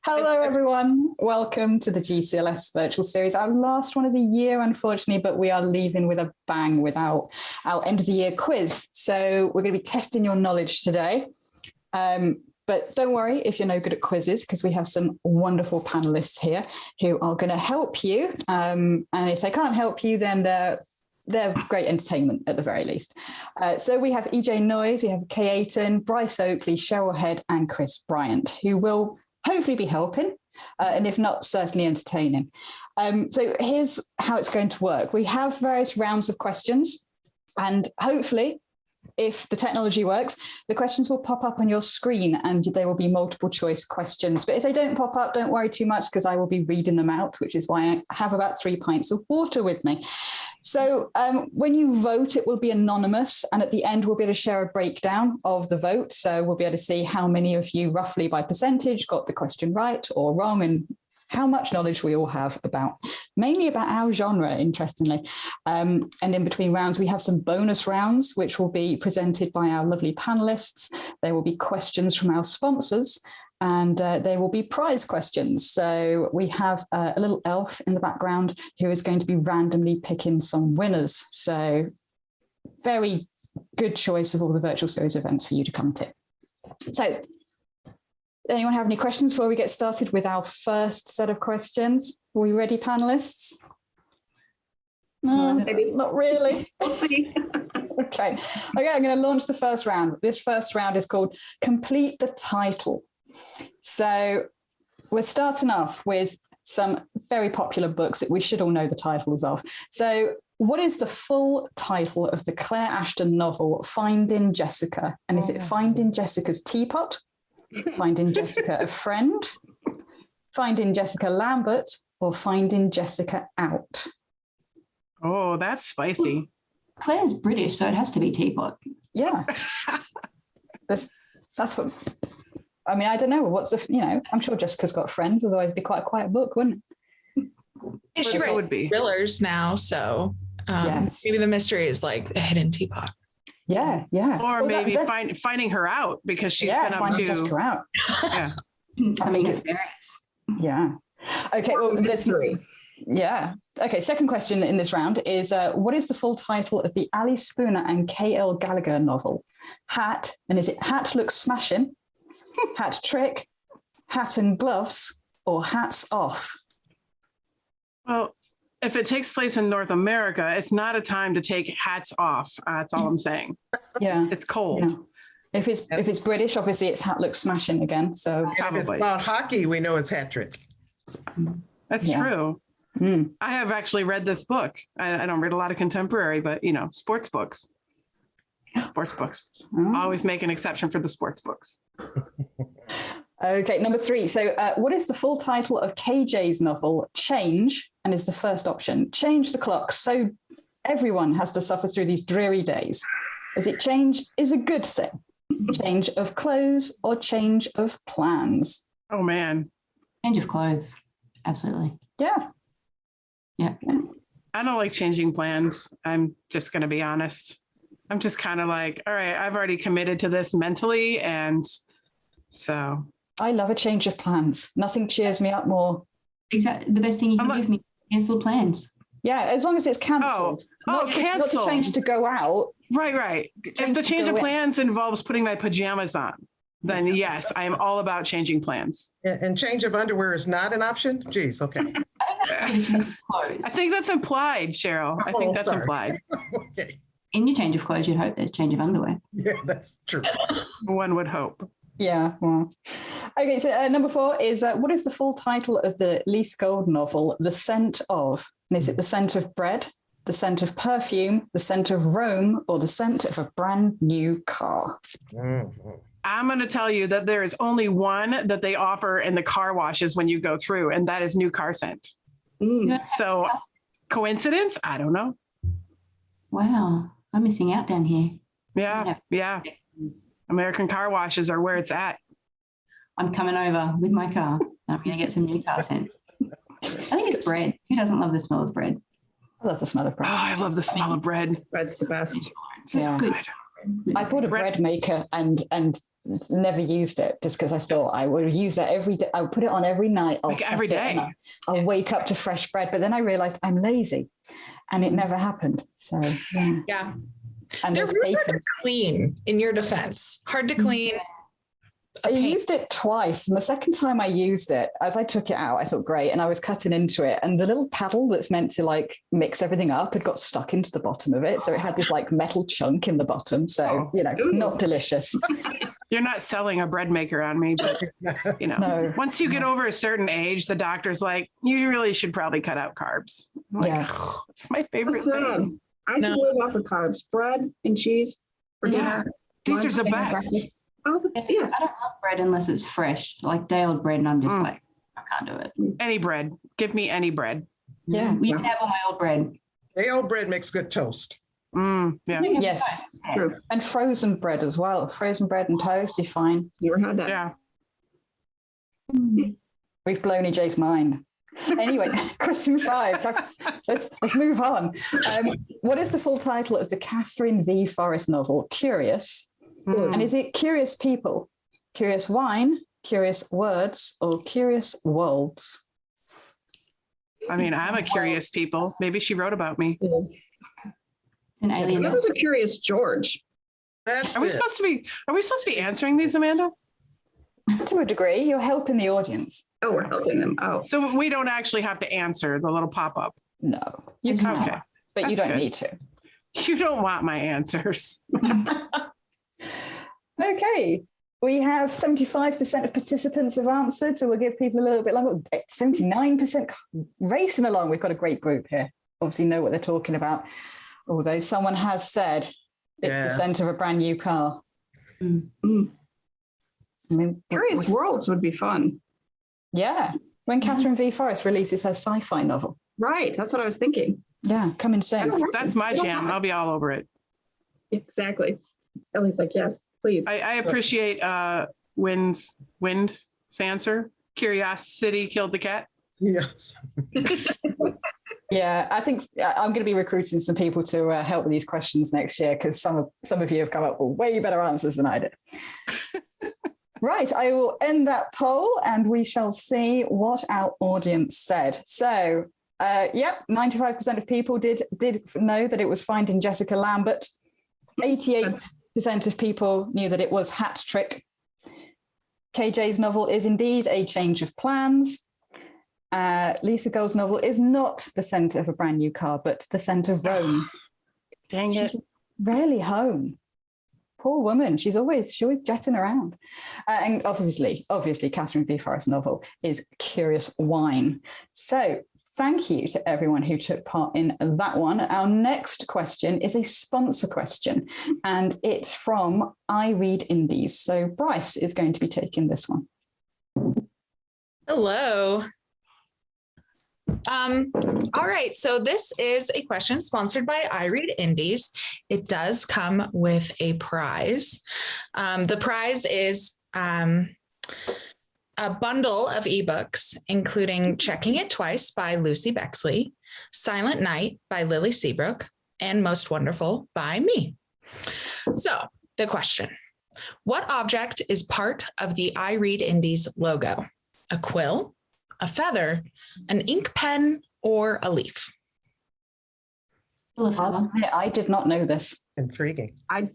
Hello, everyone. Welcome to the GCLS Virtual Series, our last one of the year, unfortunately, but we are leaving with a bang with our end of the year quiz. So we're going to be testing your knowledge today. But don't worry if you're no good at quizzes, because we have some wonderful panelists here who are going to help you. And if they can't help you, then they're great entertainment at the very least. So we have EJ Noyes, we have Kay Ayton, Bryce Oakley, Cheryl Head, and Chris Bryant, who will hopefully be helping, and if not, certainly entertaining. So here's how it's going to work. We have various rounds of questions, and hopefully, if the technology works, the questions will pop up on your screen and they will be multiple choice questions. But if they don't pop up, don't worry too much, because I will be reading them out, which is why I have about 3 pints of water with me. So when you vote, it will be anonymous. And at the end, we'll be able to share a breakdown of the vote. So we'll be able to see how many of you, roughly by percentage, got the question right or wrong, and how much knowledge we all have about, mainly about our genre, interestingly. And in between rounds, we have some bonus rounds, which will be presented by our lovely panelists. There will be questions from our sponsors, and there will be prize questions. So we have a little elf in the background who is going to be randomly picking some winners. So very good choice of all the virtual series events for you to come to. So anyone have any questions before we get started with our first set of questions? Are we ready, panelists? No, maybe not really. Okay. Okay, I'm going to launch the first round. This first round is called Complete the Title. So we're starting off with some very popular books that we should all know the titles of. So what is the full title of the Claire Ashton novel, Finding Jessica? And is it Finding Jessica's Teapot? Finding Jessica a Friend, Finding Jessica Lambert, or Finding Jessica Out? Oh, that's spicy. Claire's British, so it has to be Teapot. Yeah. That's what, I mean, I don't know. What's the, I'm sure Jessica's got friends, otherwise it'd be quite a quiet book, wouldn't it? Yeah, she writes thrillers now, so yes. Maybe the mystery is like a hidden teapot. Yeah, yeah. Or maybe finding her out, because she's been up to Jessica out. Yeah. Something nefarious. Yeah. Okay, well, there's three. Yeah. Okay, second question in this round is, what is the full title of the Ali Spooner and K.L. Gallagher novel? Hat, and is it Hat Looks Smashing, Hat Trick, Hat and Gloves, or Hats Off? Well, if it takes place in North America, it's not a time to take hats off. That's all I'm saying. Yeah. It's cold. Yeah. If it's British, obviously it's Hat Looks Smashing again. So if it's about hockey, we know it's Hat Trick. That's true. Mm. I have actually read this book. I don't read a lot of contemporary, but sports books. Sports books. Oh. Always make an exception for the sports books. Okay, number 3. So what is the full title of KJ's novel, Change? And is the first option, change the clock so everyone has to suffer through these dreary days? Is it change is a good thing? Change of clothes or change of plans? Oh, man. Change of clothes. Absolutely. Yeah. Yeah. I don't like changing plans. I'm just going to be honest. I'm just kind of like, all right, I've already committed to this mentally. And so. I love a change of plans. Nothing cheers me up more. Exactly. The best thing you can give me, cancelled plans. Yeah, as long as it's cancelled. Cancelled. Not to change to go out. Right. If the change of plans involves putting my pajamas on, then yes, I am all about changing plans. And change of underwear is not an option? Geez, okay. I think that's implied, Cheryl. I think that's implied. Okay. In your change of clothes, you'd hope there's change of underwear. Yeah, that's true. One would hope. Yeah, well. Okay, so number 4 is, what is the full title of the Lise Gold novel, The Scent Of? And is it The Scent of Bread, The Scent of Perfume, The Scent of Rome, or The Scent of a Brand New Car? Mm-hmm. I'm going to tell you that there is only one that they offer in the car washes when you go through, and that is new car scent. So coincidence? I don't know. Wow, I'm missing out down here. Yeah. American car washes are where it's at. I'm coming over with my car. I'm going to get some new car scent. I think it's bread. Who doesn't love the smell of bread? I love the smell of bread. Oh, I love the smell of bread. Bread's the best. Yeah. Good. I bought a bread maker and never used it just because I thought I would use it every day. I would put it on every night. Every day. I'll wake up to fresh bread. But then I realized I'm lazy and it never happened. So Yeah. And They're really hard to clean, in your defense. Hard to clean. I used it twice, and the second time I used it, as I took it out, I thought great, and I was cutting into it, and the little paddle that's meant to like mix everything up had got stuck into the bottom of it, so it had this like metal chunk in the bottom. So not delicious. You're not selling a bread maker on me, but No. Once you get over a certain age, the doctor's like, you really should probably cut out carbs. I'm like, it's my favorite thing. I can live off of carbs, bread and cheese for dinner. These are the lunch, best. breakfast. Oh, yes. I don't love bread unless it's fresh, like day old bread, and I'm just like, I can't do it. Any bread. Give me any bread. Yeah. You can have all my old bread. Day old bread makes good toast. Yeah. Yes. True. And frozen bread as well. Frozen bread and toast, you're fine. Never had that. Yeah. We've blown EJ's mind. Anyway, question 5. Let's move on. What is the full title of the Katherine V Forest novel, Curious? And is it Curious People, Curious Wine, Curious Words, or Curious Worlds? I mean, I'm a curious people. Maybe she wrote about me. It's an alien. That was a Curious George. That's Are we it. supposed to be answering these, Amanda? To a degree, you're helping the audience. Oh, we're helping them. Oh, So we don't actually have to answer the little pop-up. No, you can, Okay. but you That's don't good. need to. You don't want my answers. Okay, we have 75% of participants have answered, so we'll give people a little bit longer. 79% racing along. We've got a great group here. Obviously know what they're talking about. Although someone has said it's the center of a brand new car. I mean, Curious Worlds would be fun. Yeah, when Katherine V Forest releases her sci-fi novel. Right. That's what I was thinking. Yeah, coming soon. That's my jam. I'll be all over it. Exactly. At least like, yes, please. I appreciate Wind's answer. Curiosity killed the cat. Yes. Yeah, I think I'm going to be recruiting some people to help with these questions next year because some of you have come up with way better answers than I did. Right, I will end that poll and we shall see what our audience said. So, 95% of people did know that it was Finding Jessica Lambert. 88% of people knew that it was Hat Trick. KJ's novel is indeed A Change of Plans. Lisa Gold's novel is not The Scent of a Brand New Car, but The Scent of Rome. Dang it. She's rarely home. Poor woman. She's always jetting around. And obviously, Katherine V Forest novel is Curious Wine. So thank you to everyone who took part in that one. Our next question is a sponsor question, and it's from IReadIndies. So Bryce is going to be taking this one. Hello. All right, so this is a question sponsored by IReadIndies. It does come with a prize. The prize is a bundle of ebooks, including Checking It Twice by Lucy Bexley, Silent Night by Lily Seabrook, and Most Wonderful by me. So the question, what object is part of the IReadIndies logo? A quill, a feather, an ink pen, or a leaf? I did not know this. Intriguing. I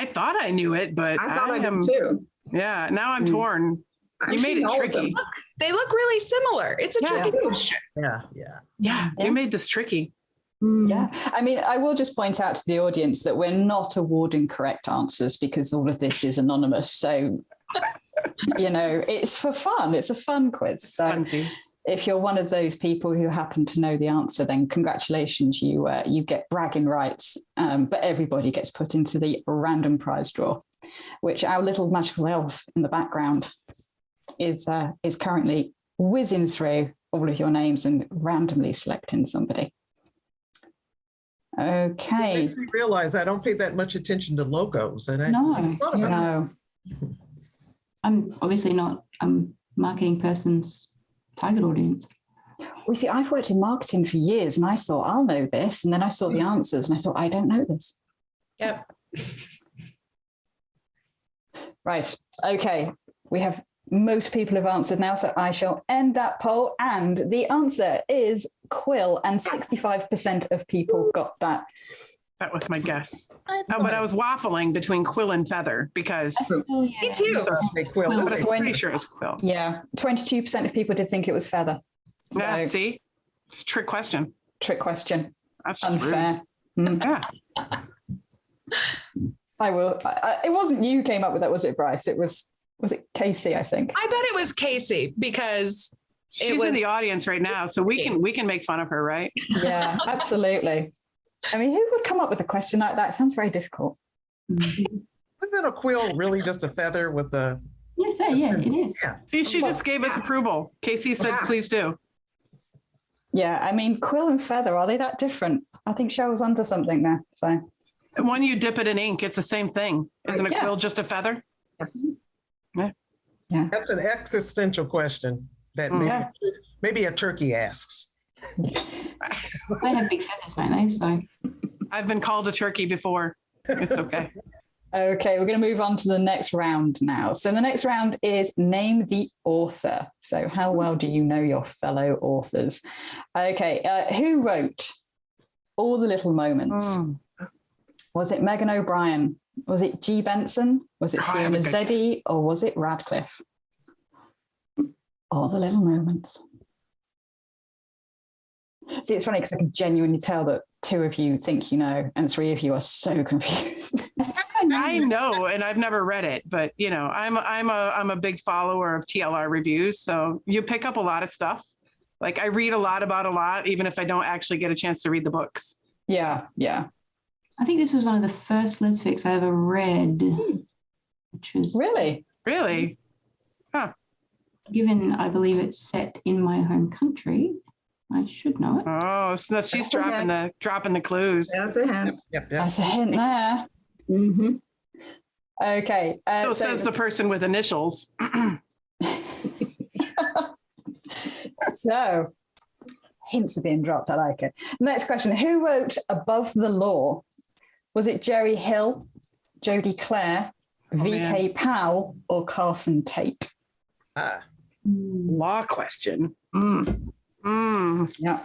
thought I knew it, but I thought I did too. Yeah, now I'm torn. You made it tricky. They look really similar. It's a tricky question. Yeah. You made this tricky. Yeah, I mean, I will just point out to the audience that we're not awarding correct answers because all of this is anonymous. So, it's for fun. It's a fun quiz. So Funsies. if you're one of those people who happen to know the answer, then congratulations, you get bragging rights. But everybody gets put into the random prize draw, which our little magical elf in the background is currently whizzing through all of your names and randomly selecting somebody. Okay. It makes me realize I don't pay that much attention to logos. And No. I'm obviously not a marketing person's target audience. We see, I've worked in marketing for years and I thought, I'll know this. And then I saw the answers and I thought, I don't know this. Yep. Right. Okay. We have most people have answered now, so I shall end that poll. And the answer is quill, and 65% of people got that. That was my guess. But I was waffling between quill and feather because Oh, yeah. Me too. So I say quill. Quill. but I was pretty sure it was quill. Yeah, 22% of people did think it was feather. So, Yeah, see? It's a trick question. trick question. That's just rude. Unfair. Mm. Yeah. I will. It wasn't you who came up with that, was it, Bryce? It was it Casey, I think? I bet it was Casey because She's was- in the audience right now, so we can make fun of her, right? Yeah, absolutely. I mean, who would come up with a question like that? It sounds very difficult. Isn't a quill really just a feather with a? Yes, sir. Yeah, it is. Yeah. See, she just gave us approval. Casey said, Yeah. please do. Yeah, I mean, quill and feather, are they that different? I think Cheryl's onto something there. So, And when you dip it in ink, it's the same thing. Isn't a Yeah. quill just a feather? Yes. That's an existential question that Yeah. maybe a turkey asks. They have big feathers, don't they? So I've been called a turkey before. It's okay. okay, we're going to move on to the next round now. So the next round is name the author. So how well do you know your fellow authors? Okay, who wrote All the Little Moments? Mm. Was it Megan O'Brien? Was it G. Benson? Was it Oh, I have a Fiona good Zeddy? Or was it Radcliffe? All the Little Moments. See, it's funny because I can genuinely tell that two of you think you know, and three of you are so confused. I think I know. I this. know, and I've never read it, but you know, I'm a big follower of TLR reviews, so you pick up a lot of stuff. Like I read a lot about a lot, even if I don't actually get a chance to read the books. Yeah, yeah. I think this was one of the first Lesfics I ever read, which was Really? Really? given, I believe it's set in my home country. I should know it. Oh, so she's That's dropping the clues. That's a hint. Yep. That's a hint there. Mm-hmm. Okay. So says the person with initials. So, hints are being dropped. I like it. Next question. Who wrote Above the Law? Was it Jerry Hill, Jodie Clare, V.K. Powell, or Carson Tate? Law question. Yeah.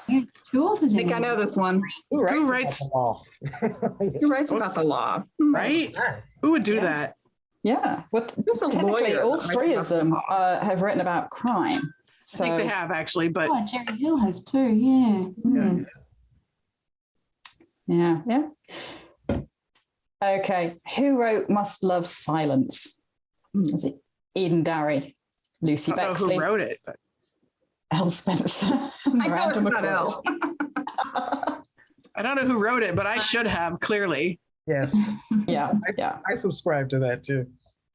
Two authors I in think I know this one. Who writes- about the Who writes about Oops. the law? Right? law? Who would do Yeah. that? Yeah. Well, Who's a technically, lawyer all that three writes of them about the law? have written about crime. I So, think they have actually, but Oh, Jerry Hill has too. Yeah. hmm. Yeah. Yeah. Okay. Who wrote Must Love Silence? Was it Eden Darry, Lucy I don't know Bexley, who wrote it. But Elle Spencer? I know it's not Elle. I don't know who wrote it, but I should have clearly. Yes, Yeah. Yeah. I subscribe to that too.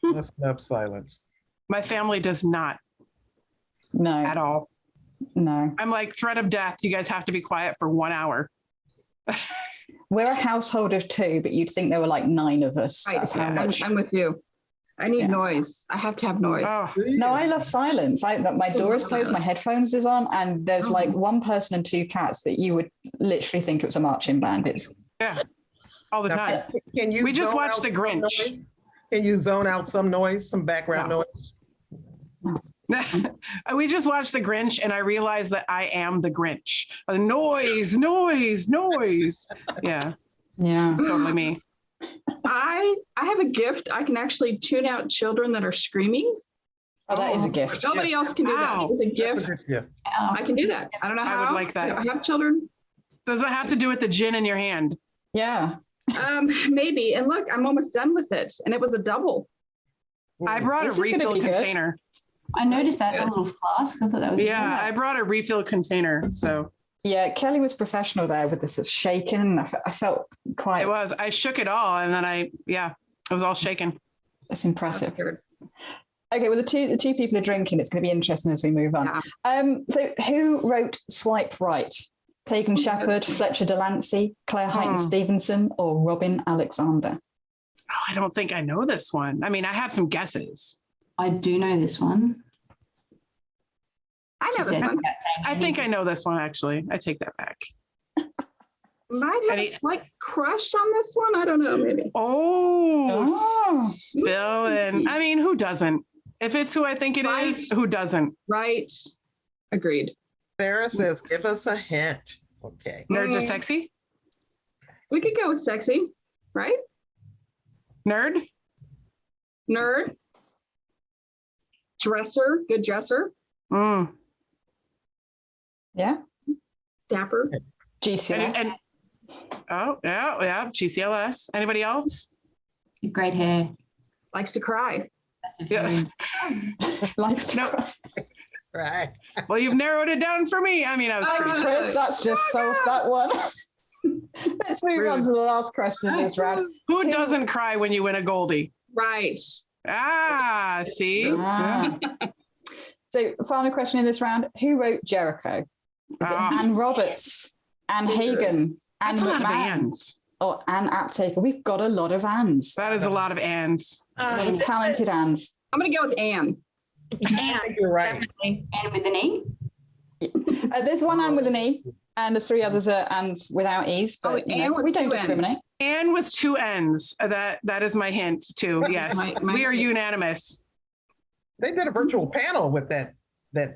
Let's have silence. My family does not at No. all. No. I'm like threat of death. You guys have to be quiet for 1 hour. We're a household of two, but you'd think there were like 9 of us. Right. That's how I'm, much. I'm with you. I need Yeah. noise. I have to have noise. Oh, No, I love silence. My door is closed, my headphones is on, and there's like one person and 2 cats, but you would literally think it was a marching band. It's yeah. All the Now, time. can you? We just zone watched out The some Grinch. noise? Can you zone out some noise, some background No. noise? We just watched The Grinch and I realized that I am the Grinch. Noise, noise, noise. Yeah, yeah. totally me. I have a gift. I can actually tune out children that are screaming. Oh, that is a gift. Nobody else can do that. Wow. It's a That's gift. a good gift. I can do that. I don't know I how. would like that. I have children. Does it have to do with the gin in your hand? Yeah. Maybe. And look, I'm almost done with it. And it was a double. I brought This a is gonna refill be good. container. I noticed that the little flask. I thought that was Yeah, I brought a refill container. So Yeah. Kelly was professional there with this shaking. I felt quite, it was. I shook it all and then it was all shaken. that's impressive. That's good. Okay, well, the two people are drinking. It's going to be interesting as we move on. Yeah. So who wrote Swipe Right? Tegan Shepherd, Fletcher Delancey, Claire Hyton Stevenson, or Robin Alexander? Oh, I don't think I know this one. I mean, I have some guesses. I do know this one. I know She this said one. that thing. I think I know this one, actually. I take that back. Might have a slight crush on this one. I don't know, maybe. Oh, Bill, and I mean, who doesn't? If it's who I think it is, who doesn't? Right. Agreed. Sarah says, give us a hint. Okay. Nerds are sexy? We could go with sexy, right? Nerd? Nerd. Dresser, good dresser. Mm. Yeah. Dapper. GCLS. Oh, yeah, GCLS. Anybody else? Great hair. Likes to cry. Yeah. Likes to cry. Right. Well, you've narrowed it down for me. I mean, I was Thanks, pretty Chris. That's just solved that one. Let's move on to the last question of this round. Who doesn't cry when you win a Goldie? Right. Ah, see? Ah. So, final question in this round. Who wrote Jericho? Is it Anne Roberts, Anne Hagen, Ann That's a lot of McMann, Anns. or Anne Aptaker? We've got a lot of Anns. That is a lot of Anns. A lot of talented Anns. I'm going to go with Anne. I think you're right. Definitely. And with an E? There's one Anne with an E, and the three others are Anns without E's, but you know, Anne with we don't two N's. discriminate. And with two N's. That is my hint too. Yes, my we are hint. unanimous. They did a virtual panel with that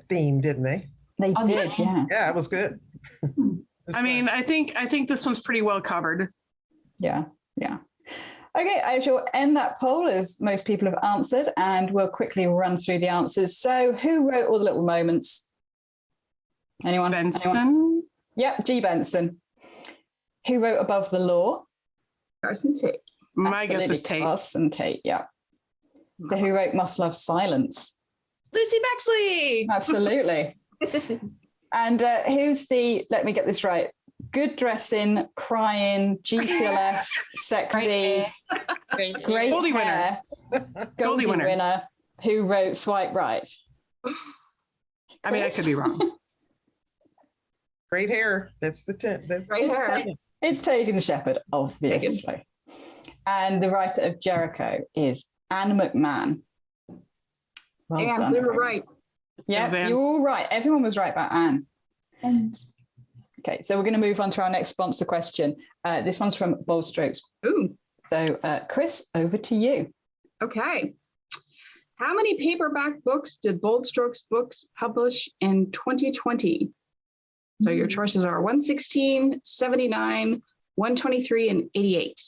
theme, didn't they? They Oh, did, yeah. Yeah, it was good. I mean, I think this one's pretty well covered. Yeah. Okay, I shall end that poll as most people have answered, and we'll quickly run through the answers. So, who wrote All the Little Moments? Anyone? Benson. Yep, G. Benson. Who wrote Above the Law? Carson Tate. My guess is Tate. Carson Tate, yeah. So, who wrote Must Love Silence? Lucy Bexley. Absolutely. And who's the, let me get this right, good dressing, crying, GCLS, sexy, great Goldie hair, Goldie winner. Who wrote Swipe Right? I mean, I could be wrong. Great hair. That's the that's Great hair. It's Tegan Shepherd, obviously. And the writer of Jericho is Ann McMann. Well Anne, done, we were everyone. right. Yeah, Thanks, Ann. you were all right. Everyone was right about Anne. And Okay, so we're going to move on to our next sponsor question. This one's from Bold Strokes. Ooh, So, Chris, over to you. okay. How many paperback books did Bold Strokes Books publish in 2020? So your choices are 116, 79, 123, and 88.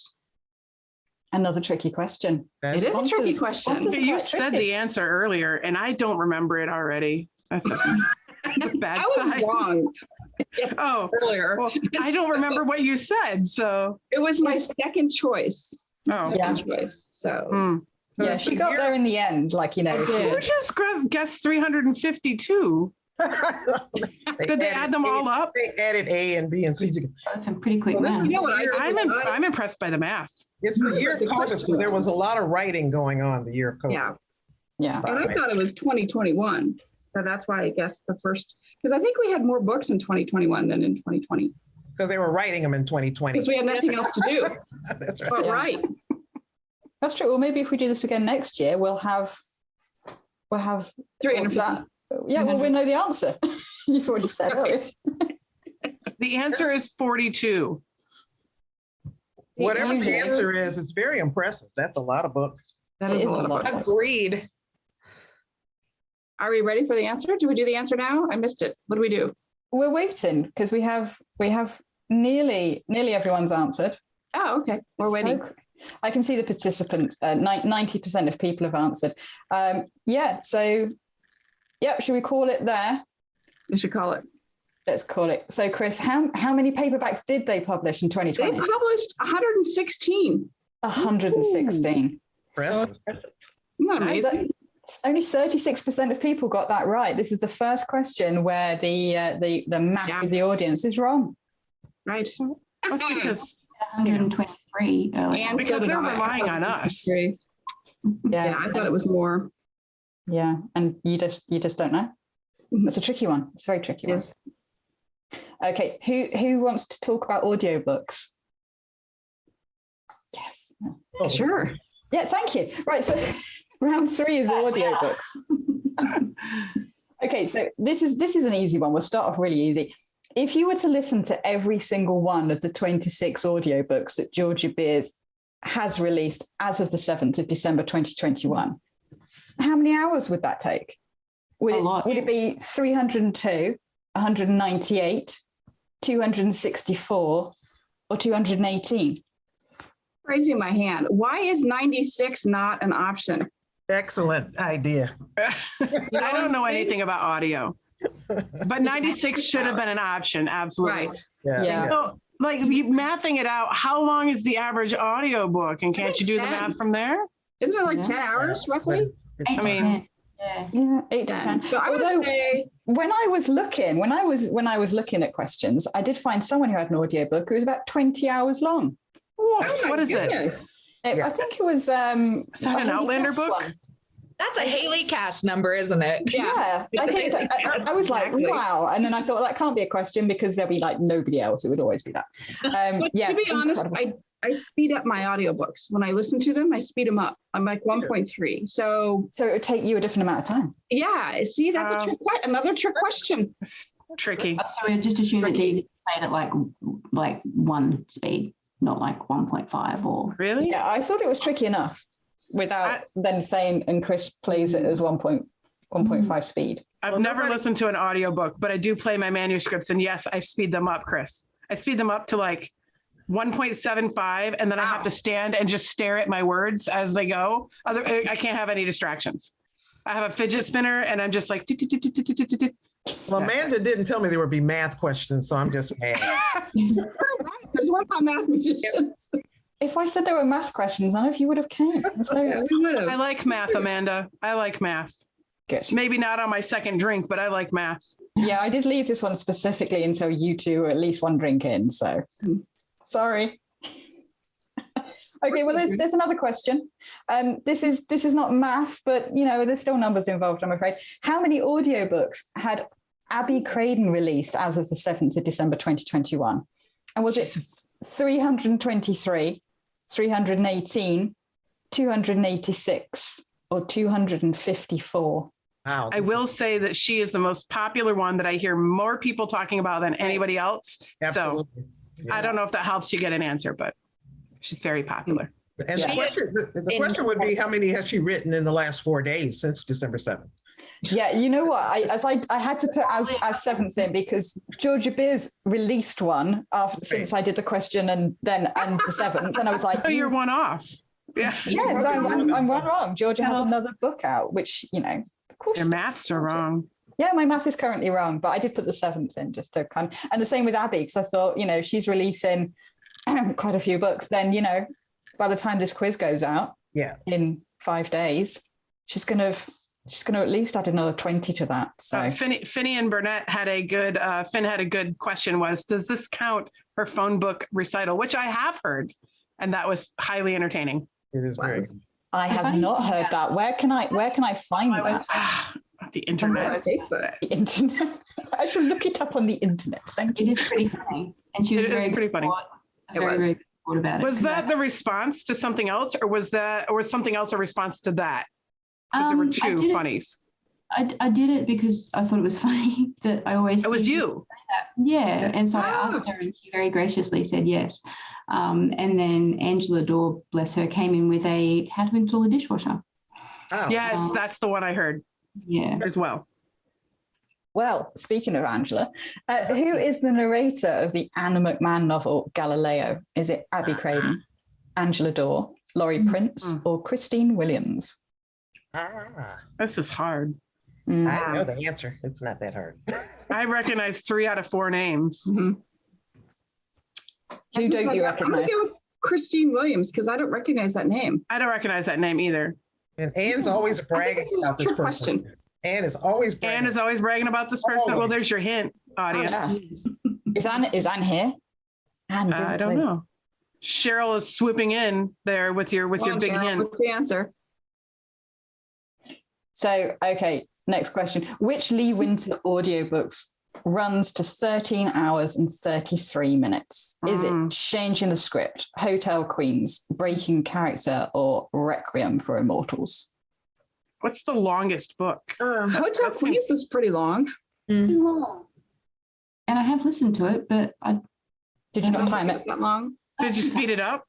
Another tricky question. It is a tricky Sponsors- question. sponsors- You quite said tricky. the answer earlier, and I don't remember it already. That's a bad I was sign. wrong Oh, earlier. well, I don't remember what you said. So, It was my second choice. oh, Yeah. Second choice. So Hmm. So Yeah, it's she the got year- there in the end, like, you know. I if you- did. You just guessed 352. Did they add them all up? They added A and B and C. that was some pretty quick Well, math. you know what I did? I'm impressed by the math. It's the year of The COVID, question. so there was a lot of writing going on the year of COVID. Yeah. Yeah. And I thought it was 2021. So that's why I guessed the first, because I think we had more books in 2021 than in 2020 Because they were writing them in 2020. because we had nothing else to do. That's right. But Yeah. right. That's true. Well, maybe if we do this again next year, we'll have 350. that. Yeah, well, we know the answer. You've already said it. The answer is 42. Whatever the Usually. answer is, it's very impressive. That's a lot of books. That It is is a lot a of lot. books. Agreed. Are we ready for the answer? Do we do the answer now? I missed it. What do we do? We're waiting because we have nearly everyone's answered. Oh, okay. We're waiting. So, I can see the participants. 90% of people have answered. Yeah. So, yep. Should we call it there? We should call it. Let's call it. So, Chris, how many paperbacks did they publish in They 2020? published 116. 116. Impressive. Isn't that amazing? Only 36% of people got that right. This is the first question where the mass Yeah. of the audience is wrong. Right. That's because 123 earlier. And so because did they're I. relying on us. Yeah, I thought it was more. Yeah, and you just don't know. It's a tricky one. It's a very tricky Yes. one. Okay, who wants to talk about audiobooks? Yes. Oh, Sure. Yeah, thank you. Right, so round 3 is audiobooks. Okay, so this is an easy one. We'll start off really easy. if you were to listen to every single one of the 26 audiobooks that Georgia Beers has released as of the 7th of December 2021, how many hours would that take? Would it be 302, 198, 264, or 218? Raising my hand. Why is 96 not an option? Excellent idea. I don't know anything about audio, but 96 should have been an option. Absolutely. Right. Yeah. So, like, you mathing it out, how long is the average audiobook? And can't you do the 10. math from there? Isn't it like Yeah. 10 hours roughly? 8 to mean- 10. Yeah. Yeah, 8 to 10. So I would Although say, when I was looking at questions, I did find someone who had an audiobook who was about 20 hours long. oh my What is it? goodness. I think it was Is that an Outlander book? That's a Haley cast number, isn't it? Yeah, I think I was like, Exactly. wow. And then I thought, well, that can't be a question because there'll be like nobody else. It would always be that. But Yeah, to be honest, incredible. I speed up my audiobooks. When I listen to them, I speed them up. I'm like 1.3. So So it would take you a different amount of time. yeah, see, that's another trick question. Tricky. So we just assume that these are played at like 1 speed, not like 1.5 or. Really? Yeah, I thought it was tricky enough without then saying, and Chris plays it as 1.5 speed. I've never listened to an audiobook, but I do play my manuscripts. And yes, I speed them up, Chris. I speed them up to like 1.75, and then I have to stand and just stare at my words as they go. I can't have any distractions. I have a fidget spinner and I'm just like, Well, Amanda didn't tell me there would be math questions, so I'm just mad. There's one about mathematicians. If I said there were math questions, none of you would have came. So Yeah, we would I have. like math, Amanda. I like math. good. Maybe not on my second drink, but I like math. Yeah, I did leave this one specifically until you two were at least one drink in. So sorry. Okay, well, there's another question. This is not math, but you know, there's still numbers involved, I'm afraid. How many audiobooks had Abby Crayden released as of the 7th of December 2021? And was it 323, 318, 286, or 254? Wow. I will say that she is the most popular one that I hear more people talking about than anybody else. So Absolutely. I don't know if that helps you get an answer, but she's very popular. And the question would be, how many has she written in the last 4 days since December 7th? Yeah, you know what? I had to put as 7th in because Georgia Beers released one since I did the question and the 7th, and I was like, Oh, you're one off. Yeah. yeah, so I'm one wrong. Georgia has another book out, which you know, of course. Your maths are wrong. Yeah, my math is currently wrong, but I did put the 7th in just to kind of, and the same with Abby, because I thought, you know, she's releasing quite a few books. Then, you know, by the time this quiz goes out, in 5 days, she's gonna at least add another 20 to that. So Finney and Burnett had a good, Finn had a good question was, does this count her phone book recital, which I have heard, and that was highly entertaining. It is very. I have not heard that. Where can I find that? The internet. Facebook. The internet. I shall look it up on the internet. Thank It you. is pretty funny. And she was It is very pretty good funny. Very, very good about it. Was that the response to something else, or was something else a response to that? Because there were I two did it- funnies. I did it because I thought it was funny that I always. It was see you. that. Yeah. And so I asked her and she very graciously said yes. And then Angela Dorr, bless her, came in with a how to install a dishwasher. Oh. Yes, that's the one I heard Yeah. as well. Well, speaking of Angela, who is the narrator of the Ann McMann novel Galileo? Is it Abby Crayden, Angela Dorr, Laurie Prince, or Christine Williams? This is hard. I know the answer. It's not that hard. I recognize 3 out of 4 names. Who don't you I'm gonna recognize? go with Christine Williams because I don't recognize that name. I don't recognize that name either. And Ann's always bragging this is a about this trick person. question. Ann is always bragging. Anne is always bragging about this person. Well, there's your hint, audience. Yeah. Is Anne here? Anne, give I a don't clue. know. Cheryl is swooping in there with your Come on, big Cheryl, hint. what's the answer? So, okay, next question. Which Lee Winter audiobooks runs to 13 hours and 33 minutes? Is it Changing the Script, Hotel Queens, Breaking Character, or Requiem for Immortals? What's the longest book? Hotel that seems- Queens is pretty long. Too long. And I have listened to it, but Did you not time it? that long? Did you speed it up?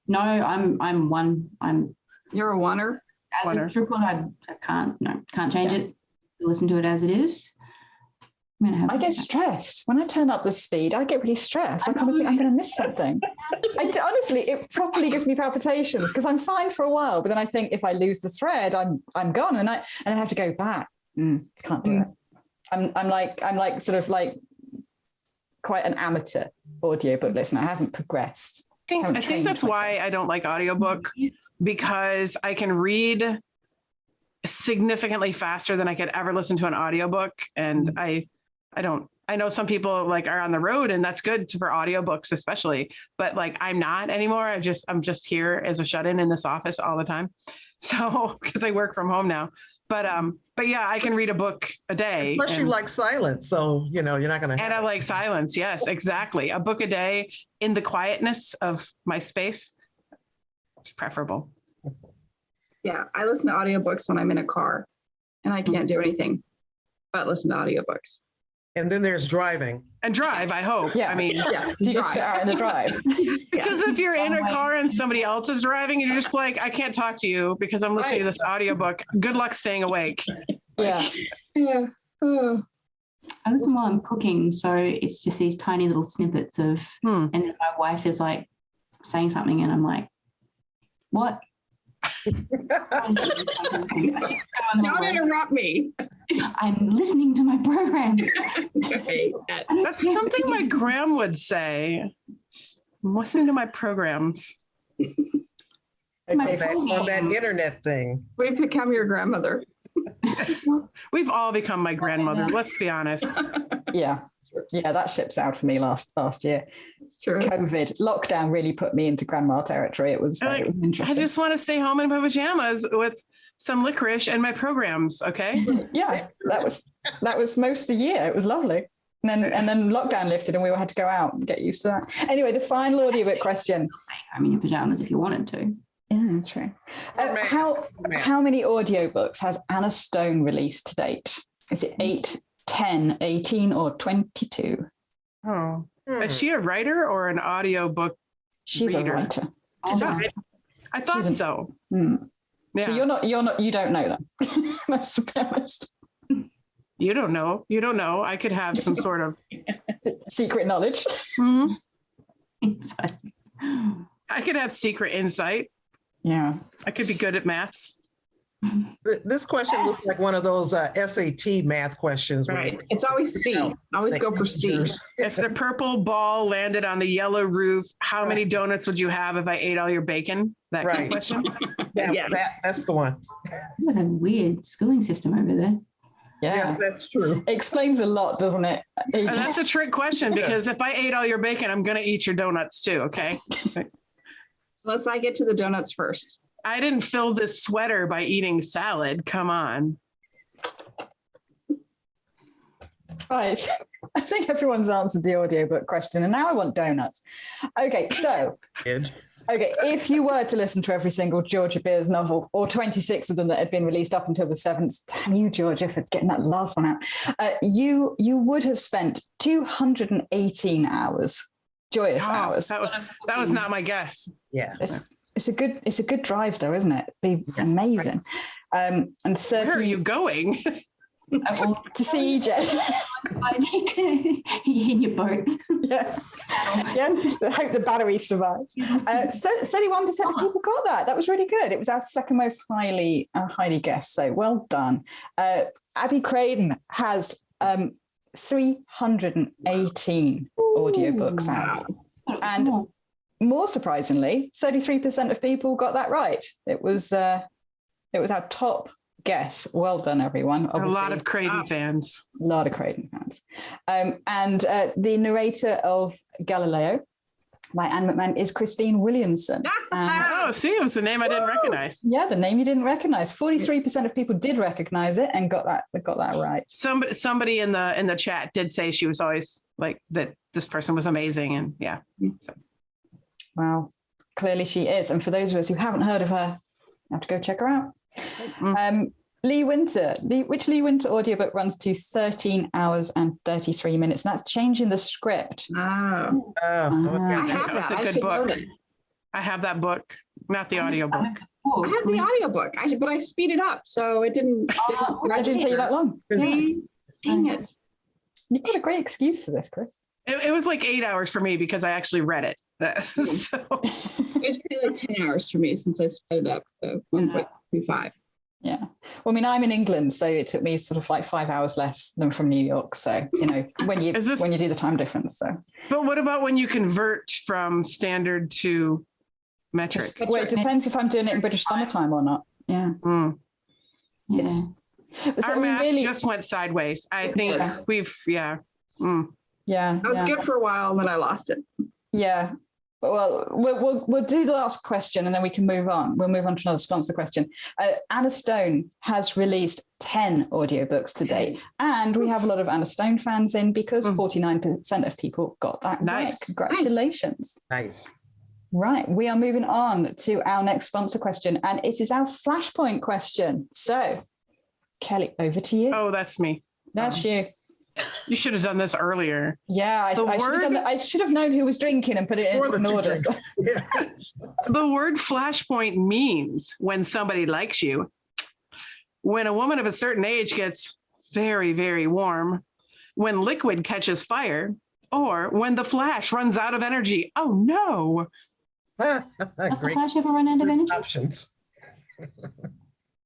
No, I'm You're a oneer. as Wonder. a triple. I can't change it. Listen to it as it is. I'm gonna have I get stressed when I turn up the speed. I get really stressed. I kind of think I'm going to miss something. Honestly, it properly gives me palpitations because I'm fine for a while, but then I think if I lose the thread, I'm gone, and I have to go back. Can't do it. I'm like sort of like quite an amateur audiobook listener. I haven't progressed. I think that's why I don't like audiobook, because I can read significantly faster than I could ever listen to an audiobook. And I know some people like are on the road, and that's good for audiobooks, especially, but like I'm not anymore. I'm just here as a shut-in in this office all the time. So, because I work from home now, but yeah, I can read a book a day. Plus you like silence. So, you're not going to. And I like silence. Yes, exactly. A book a day in the quietness of my space. It's preferable. Yeah, I listen to audiobooks when I'm in a car and I can't do anything but listen to audiobooks. And then there's driving. And drive, I hope. Yeah. I mean, Yes, You just sit out in the drive. because if you're in a car and somebody else is driving, you're just like, I can't talk to you because I'm listening to this audiobook. Good luck staying awake. Yeah. Yeah. Oh. I listen while I'm cooking, so it's just these tiny little snippets of, and then my wife is like saying something, and I'm like, "What?" Don't interrupt me. I'm listening to my programs. That's something my gram would say. I'm listening to my programs. Okay. On that internet thing. We've become your grandmother. We've all become my grandmother. Let's be honest. Yeah. That ship's out for me last year. It's true. COVID lockdown really put me into grandma territory. It was Like, interesting. I just want to stay home in my pajamas with some licorice and my programs. Okay. Yeah, that was most of the year. It was lovely. And then lockdown lifted and we all had to go out and get used to that. Anyway, the final audiobook question. I'm in your pajamas if you wanted to. Yeah, true. How many audiobooks has Anna Stone released to date? Is it 8, 10, 18, or 22? Oh, is she a writer or an audiobook? She's reader? a writer. She's a writer. I thought so. Yeah. So you don't know them. That's the honest. You don't know. You don't know. I could have some sort of secret knowledge. I could have secret insight. Yeah. I could be good at maths. This question looks like one of those SAT math questions. Right. It's always C. Always go for C. If the purple ball landed on the yellow roof, how many donuts would you have if I ate all your bacon? That kind of question. Yeah, that's the one. That was a weird schooling system over there. Yeah. Yes, that's true. It explains a lot, doesn't it? And that's a trick question, because if I ate all your bacon, I'm going to eat your donuts too. Okay. Unless I get to the donuts first. I didn't fill this sweater by eating salad. Come on. Right. I think everyone's answered the audiobook question, and now I want donuts. Okay, so if you were to listen to every single Georgia Beers novel, or 26 of them that had been released up until the 7th, damn you, Georgia, for getting that last one out, you would have spent 218 hours, joyous hours. That was not my guess. Yeah. It's a good drive though, isn't it? It'd be amazing. And 30. Where are you going? To see EJ. In your boat. Yeah. I hope the battery survives. 31% of people got that. That was really good. It was our second most highly guessed. So well done. Abby Crayden has 318 audiobooks out. And more surprisingly, 33% of people got that right. It was our top guess. Well done, everyone. Obviously, a lot of Crayden fans. A lot of Crayden fans. And the narrator of Galileo by Ann McMann is Christine Williamson. See, it was the name I didn't recognize. Yeah, the name you didn't recognize. 43% of people did recognize it and got that right. Somebody in the chat did say she was always like that. This person was amazing, and yeah. So. Well, clearly she is. And for those of us who haven't heard of her, you have to go check her out. Lee Winter. Which Lee Winter audiobook runs to 13 hours and 33 minutes? And that's changing the script. Oh, Okay. I have That's that. a I good should know book. that. I have that book, not the audiobook. I have the audiobook, but I speed it up, so it didn't. I didn't take you that long. Dang it. You've got a great excuse for this, Chris. It was like 8 hours for me because I actually read it. So It was probably like 10 hours for me since I sped it up to 1.35. Yeah. Well, I mean, I'm in England, so it took me sort of like 5 hours less than from New York. So, you know, when you do the time difference. So, but what about when you convert from standard to metric? well, it depends if I'm doing it in British summertime or not. Yeah. Mm. It's, so, Our I mean, math really, just went sideways. I think Yeah. That was good for a while, and then I lost it. Yeah. Well, we'll do the last question and then we can move on. We'll move on to another sponsor question. Anna Stone has released 10 audiobooks to date, and we have a lot of Anna Stone fans in because 49% of people got that right. Congratulations. Nice. Right, we are moving on to our next sponsor question, and it is our Flashpoint question. So, Kelly, over to you. Oh, that's me. That's you. You should have done this earlier. Yeah, I should have known who was drinking and put it in order. Yeah. The word flashpoint means when somebody likes you. When a woman of a certain age gets very, very warm, when liquid catches fire, or when the flash runs out of energy. Oh, no. Does the Flash ever run out of energy? Options.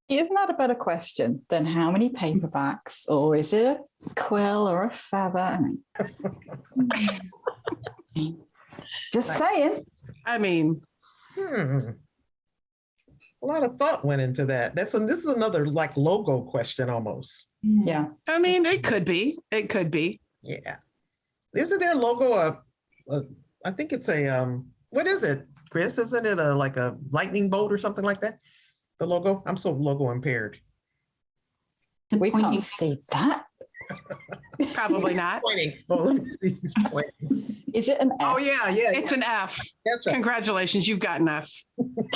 Isn't that a better question than how many paperbacks, or is it a quill or a feather? Just saying. I mean, A lot of thought went into that. This is another like logo question almost. Yeah. I mean, it could be. It could be. Yeah. Isn't their logo I think it's a what is it, Chris? Isn't it like a lightning bolt or something like that? The logo? I'm so logo impaired. We can't see that. Probably not. Pointing. Oh, let me see. He's pointing. Is it an F? Oh yeah. It's an F. That's right. Congratulations, you've got an F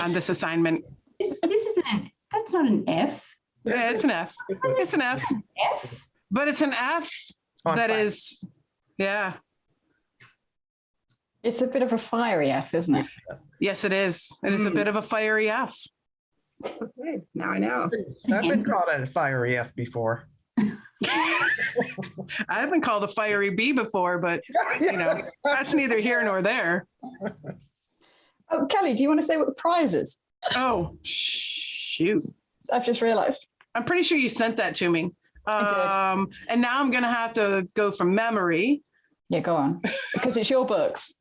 on this assignment. This isn't that's not an F. Yeah, it's an F. It's an F. F? But it's an F that is, yeah. It's a bit of a fiery F, isn't it? Yes, it is. It is a bit of a fiery F. Okay, now I know. I've been called a fiery F before. I haven't called a fiery B before, but you know, that's neither here nor there. Oh, Kelly, do you want to say what the prize is? Oh, shoot. I've just realized. I'm pretty sure you sent that to me. I did. And now I'm going to have to go from memory. Yeah, go on. Because it's your books.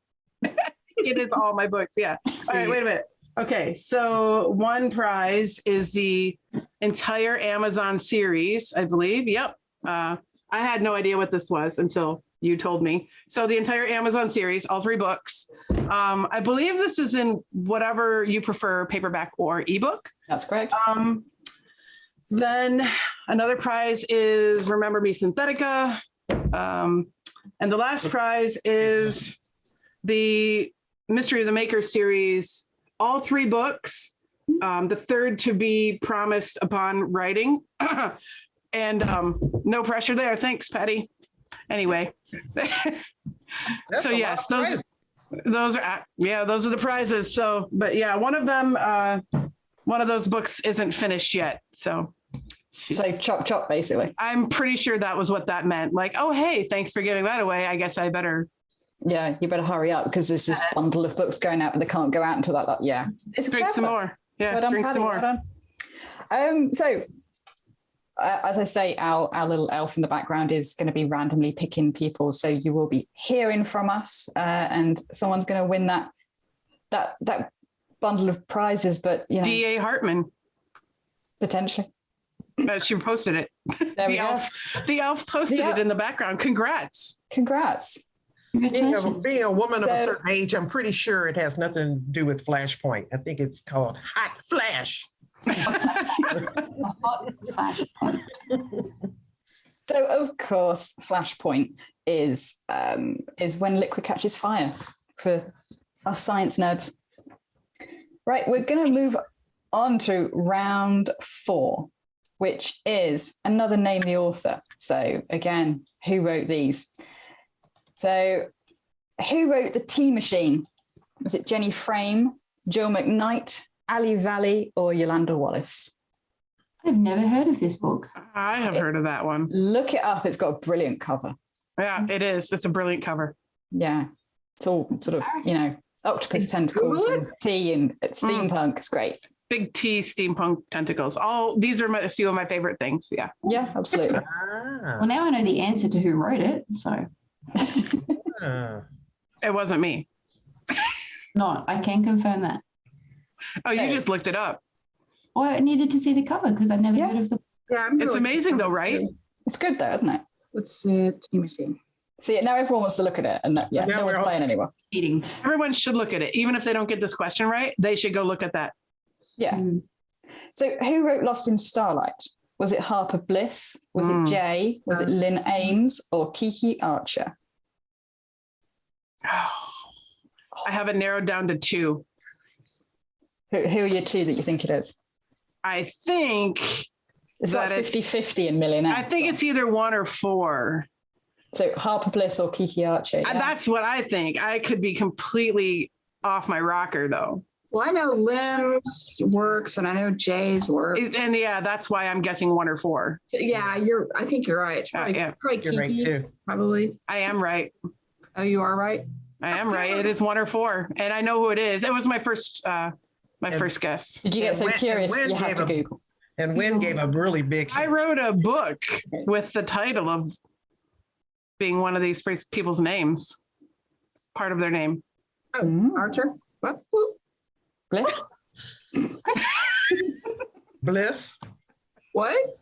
It is all my books. Yeah. All right, wait a minute. Okay, so one prize is the entire Amazon series, I believe. Yep. I had no idea what this was until you told me. So the entire Amazon series, all 3 books. I believe this is in whatever you prefer, paperback or ebook. That's correct. Then another prize is Remember Me Synthetica. And the last prize is the Mystery of the Maker series, all 3 books, the third to be promised upon writing. And no pressure there. Thanks, Patty. Anyway. So yes, those are the prizes. So, but yeah, one of those books isn't finished yet. So chop chop, basically. I'm pretty sure that was what that meant. Like, oh, hey, thanks for giving that away. I guess I better. Yeah, you better hurry up because there's this bundle of books going out, but they can't go out until that. Yeah, it's drink some more. Yeah, well drink Patty, some more. Well so, as I say, our little elf in the background is going to be randomly picking people, so you will be hearing from us, and someone's going to win that bundle of prizes. But you know, D.A. Hartman potentially. She posted it. There we The elf posted it in the background. Congrats. Being a woman of a certain age, I'm pretty sure it has nothing to do with Flashpoint. I think it's called Hot Flash. So of course, Flashpoint is when liquid catches fire for us science nerds. Right, we're going to move on to round 4, which is another name the author. So again, who wrote these? So who wrote The Tea Machine? Was it Jenny Frame, Joe McKnight, Ali Valley, or Yolanda Wallace? I've never heard of this book. I have heard of that one. Look it up. It's got a brilliant cover. Yeah, it is. It's a brilliant cover. Yeah. It's all sort of, you know, octopus tentacles and tea and steampunk. It's great. Big T steampunk tentacles. All these are a few of my favorite things. Yeah. Yeah, absolutely. Well, now I know the answer to who wrote it. So It wasn't me. not. I can confirm that. Oh, you just looked it up. Well, I needed to see the cover because I never heard of the. Yeah, It's amazing though, right? It's good though, isn't it? Let's see. Tea Machine. See, now everyone wants to look at it, and no one's playing anymore. Eating. Everyone should look at it. Even if they don't get this question right, they should go look at that. Yeah. So who wrote Lost in Starlight? Was it Harper Bliss? Was it Jay? Was it Lynn Ames or Kiki Archer? I have it narrowed down to 2. Who are your 2 that you think it is? I think It's that like 50-50 in Millionaire. I think it's either 1 or 4. So Harper Bliss or Kiki Archer. Yeah. That's what I think. I could be completely off my rocker though. Well, I know Lynn's works and I know Jay's work. And yeah, that's why I'm guessing 1 or 4. Yeah, I think you're right. It's probably, Yeah, probably You're right Kiki, too. probably. I am right. Oh, you are right. I am right. It is 1 or 4. And I know who it is. It was my first first guess. Did you get so curious you had to Google? And Wynn gave a really big. I wrote a book with the title of being one of these people's names, part of their name. Oh, Archer. What? Bliss? Bliss. What?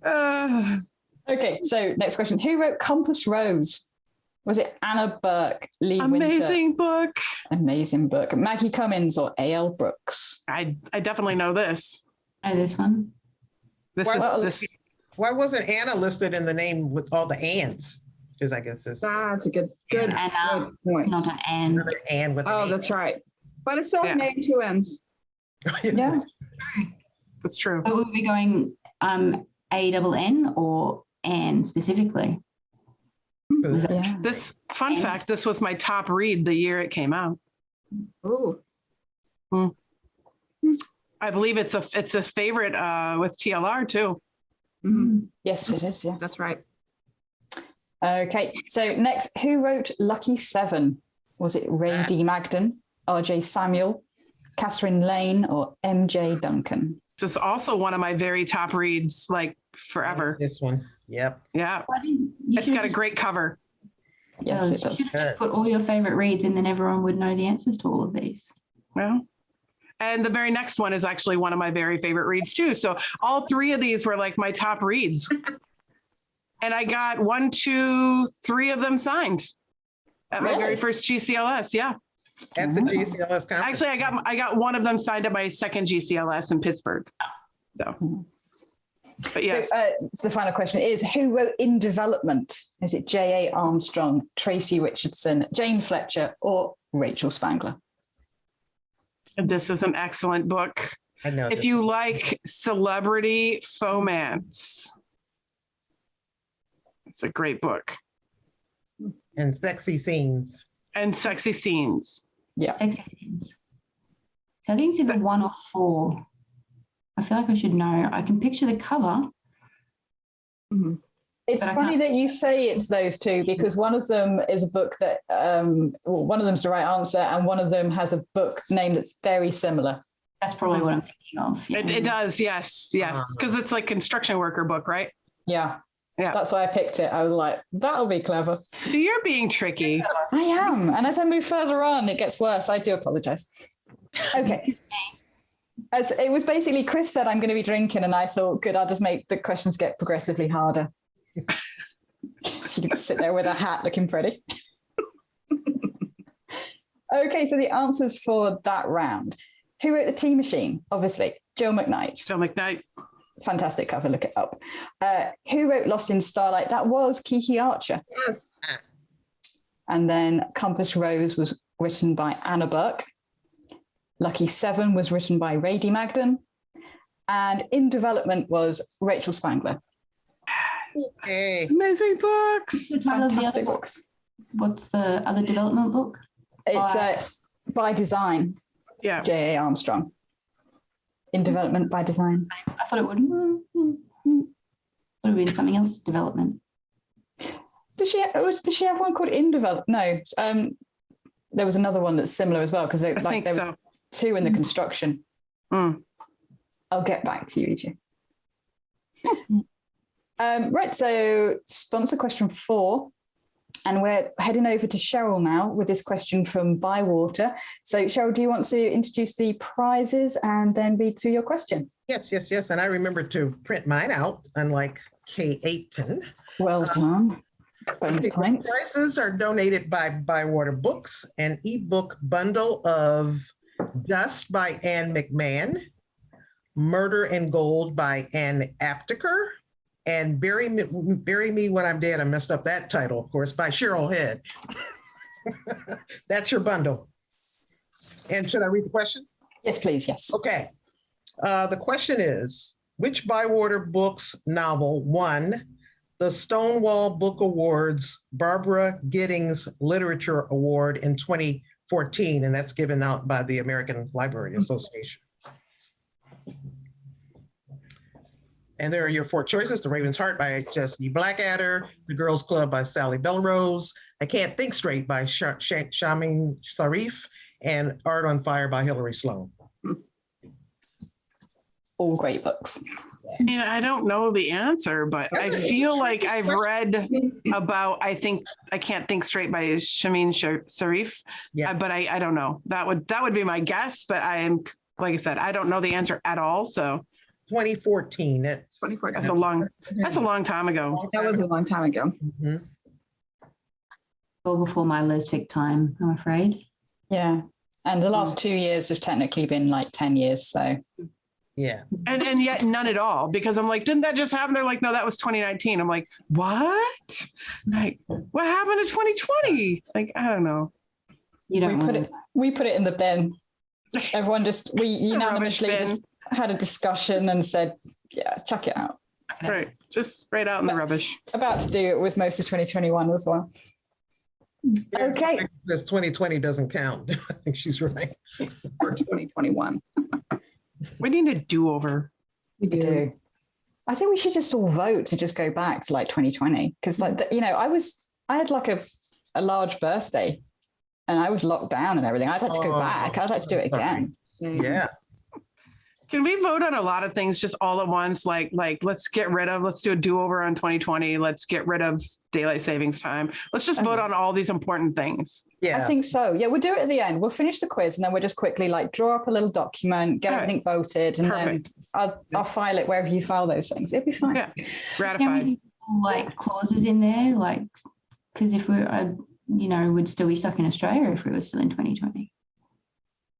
Okay, so next question. Who wrote Compass Rose? Was it Anna Burke, Lee Amazing Winter? book. Amazing book. Maggie Cummins or A.L. Brooks? I definitely know this. I know this one. Why wasn't Anna listed in the name with all the Anns? Because I guess it's That's a good Anna, point. not an Anne. another Ann with an Oh, A. that's right. But it says Yeah. name 2 ends. Yeah. That's true. But we'll be going ANN or Anne specifically. Was that- Yeah. This fun fact, this was my top read the year it came out. Oh, I believe it's a favorite with TLR too. Yes, it is. Yes. that's right. Okay, so next, who wrote Lucky Seven? Was it Ray D. Magden, R.J. Samuel, Catherine Lane, or M.J. Duncan? It's also one of my very top reads, like forever. This one. Yep. Yeah, Why didn't you it's should got a just- great cover. Yes, it You does. should have just put all your favorite reads and then everyone would know the answers to all of these. Well, and the very next one is actually one of my very favorite reads too. So all 3 of these were like my top reads. And I got 1, 2, 3 of them signed at my very first GCLS. Yeah. At the GCLS conference. Actually, I got 1 of them signed at my second GCLS in Pittsburgh. So, but yes. So, the final question is, who wrote In Development? Is it J.A. Armstrong, Tracy Richardson, Jane Fletcher, or Rachel Spangler? This is an excellent book. I know. If you like celebrity fomance, it's a great book. And sexy scenes. And sexy scenes. Yeah. Sexy scenes. So I think it's either 1 or 4. I feel like I should know. I can picture the cover. It's But I funny that you say it's those 2 because one of them is a book that, one of them's the right answer and one of them has a book name that's very similar. That's probably what I'm thinking of. Yeah. It does, yes. Because it's like construction worker book, right? Yeah. Yeah. That's why I picked it. I was like, that'll be clever. So you're being tricky. I am. And as I move further on, it gets worse. I do apologize. Okay. As it was basically, Chris said, I'm going to be drinking. And I thought, good, I'll just make the questions get progressively harder. She can sit there with a hat looking pretty. Okay, so the answers for that round. Who wrote The Tea Machine? Obviously, Joe McKnight. Joe McKnight. Fantastic cover, look it up. Who wrote Lost in Starlight? That was Kiki Archer. Yes. And then Compass Rose was written by Anna Burke. Lucky Seven was written by Ray D. Magden. And in development was Rachel Spangler. Hey. Amazing books. The title of the Fantastic other book? books. What's the other development book? It's By Design, Yeah. J.A. Armstrong. In development by design. I thought it would have been something else. Development. Does she have one called In Development? No. There was another one that's similar as well because there was two in the construction. Mm. I'll get back to you, EJ. Right, so sponsor question 4. And we're heading over to Cheryl now with this question from Bywater. So Cheryl, do you want to introduce the prizes and then read through your question? Yes. And I remember to print mine out, unlike Kay Aiton. Well done. Bonus points. Prizes are donated by Bywater Books, an ebook bundle of Dust by Ann McMann, Murder and Gold by Ann Apteker, and Bury Me When I'm Dead. I messed up that title, of course, by Cheryl Head. That's your bundle. And should I read the question? Yes, please. Yes. Okay. The question is, which Bywater Books novel won the Stonewall Book Awards Barbara Giddings Literature Award in 2014? And that's given out by the American Library Association. And there are your 4 choices: The Raven's Heart by Jessie Blackadder, The Girls Club by Sally Belrose, I Can't Think Straight by Shamin Sharif, and Art on Fire by Hilary Sloan. All great books. I don't know the answer, but I feel like I've read about, I Can't Think Straight by Shamin Sharif. Yeah. But I don't know. That would be my guess, but like I said, I don't know the answer at all. So 2014. That's 2014. That's a long time ago. That was a long time ago. Mhm. Well before my lesfic time, I'm afraid. Yeah. And the last 2 years have technically been like 10 years. So Yeah. And yet none at all, because I'm like, didn't that just happen? They're like, no, that was 2019. I'm like, what? Like, what happened to 2020? Like, I don't know. we put it in the bin. Everyone we unanimously just had a discussion and said, yeah, chuck it out. Right. Just right out in the rubbish. About to do it with most of 2021 as well. Okay. This 2020 doesn't count. I think she's right. For 2021. We need a do-over. We do. I think we should just all vote to just go back to like 2020. Because like, I had like a large birthday and I was locked down and everything. I'd like to go back. I'd like to do it again. Yeah. Can we vote on a lot of things just all at once? Like let's do a do-over on 2020. Let's get rid of daylight savings time. Let's just vote on all these important things. Yeah. I think so. Yeah, we'll do it at the end. We'll finish the quiz and then we'll just quickly like draw up a little document, get everything voted, and Perfect. then I'll file it wherever you file those things. It'll be fine. Yeah, Can ratified. we like clauses in there, like, because if we're, would still be stuck in Australia if we were still in 2020.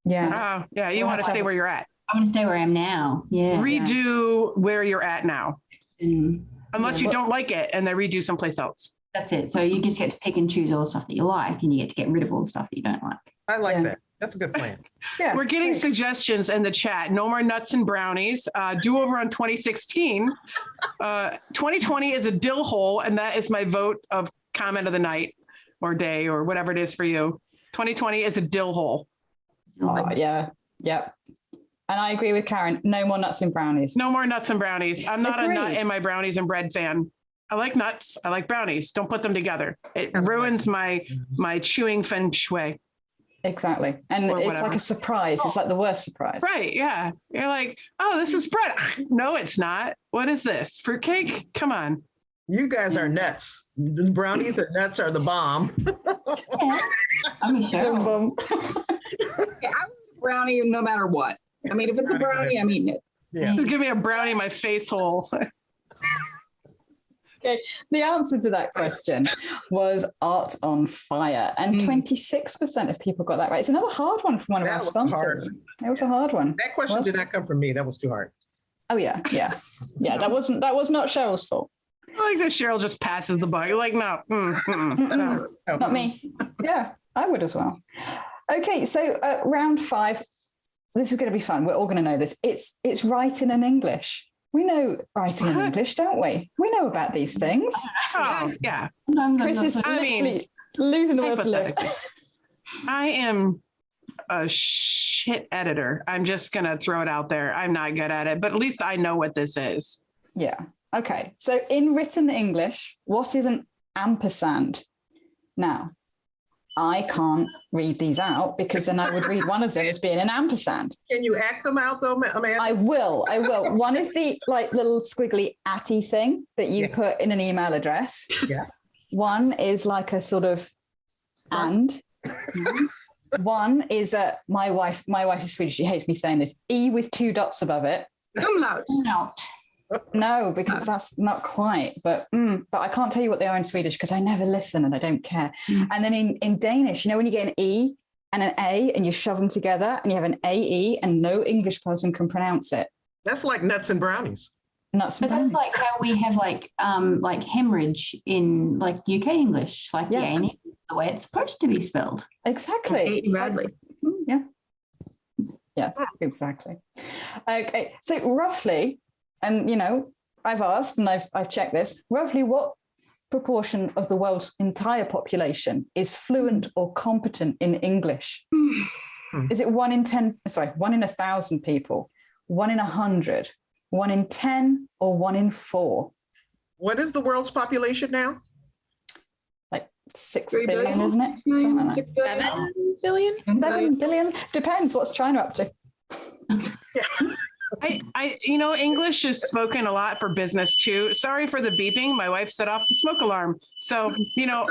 Yeah. Oh, yeah, you want to stay where you're at. I want to stay where I am now. Yeah. Redo where you're at now. Unless you don't like it and then redo someplace else. That's it. So you just get to pick and choose all the stuff that you like, and you get to get rid of all the stuff that you don't like. I like that. That's a good plan. Yeah. We're getting great. suggestions in the chat. No more nuts and brownies. Do over on 2016. 2020 is a dill hole, and that is my vote of comment of the night or day or whatever it is for you. 2020 is a dill hole. Yeah. And I agree with Karen. No more nuts and brownies. No more nuts and brownies. I'm not Agreed. a nut in my brownies and bread fan. I like nuts. I like brownies. Don't put them together. It ruins my chewing feng shui. Exactly. And Or it's whatever. like a surprise. It's like the worst surprise. Right. Yeah. You're like, oh, this is bread. No, it's not. What is this? Fruitcake? Come on. You guys are nuts. The brownies and nuts are the bomb. Yeah. I'm a Cheryl. Yeah, I want a brownie no matter what. I mean, if it's a brownie, I'm eating it. Yeah. Just give me a brownie in my face hole. Okay. The answer to that question was Art on Fire. And 26% of people got that right. It's another hard one from one of That our was sponsors. It was a hard one. That question did not come from me. That was too hard. Oh yeah. That was not Cheryl's fault. I like that Cheryl just passes the buck. You're like, no. No. Not me. Yeah, I would as well. Okay, so round 5. this is going to be fun. We're all going to know this. It's writing in English. We know writing in English, don't we? We know about these things. Oh, yeah. Chris is literally losing the will to live. I am a shit editor. I'm just going to throw it out there. I'm not good at it, but at least I know what this is. Yeah. Okay. So in written English, what is an ampersand? Now, I can't read these out because then I would read one of them as being an ampersand. Can you act them out though, Amanda? I will. One is the like little squiggly atty thing that you put in an email address. Yeah. One is like a sort of and. One is my wife is Swedish. She hates me saying this. E with 2 dots above it. Umlaut. No, because that's not quite. But I can't tell you what they are in Swedish because I never listen and I don't care. And then in Danish, you know, when you get an E and an A and you shove them together and you have an AE and no English person can pronounce it. That's like nuts and brownies. Nuts and But brownies. that's like how we have like hemorrhage in like UK English, like the way it's supposed to be spelled. Exactly. Badly. Yeah. Yes, exactly. Okay, so roughly, and you know, I've asked and I've checked this, roughly what proportion of the world's entire population is fluent or competent in English? Is it 1 in 1,000 people, 1 in 100, 1 in 10, or 1 in 4? What is the world's population now? Like 6 billion, isn't it? Something like that. 7 billion? 7 billion? Depends what's China up to. English is spoken a lot for business too. Sorry for the beeping. My wife set off the smoke alarm. So,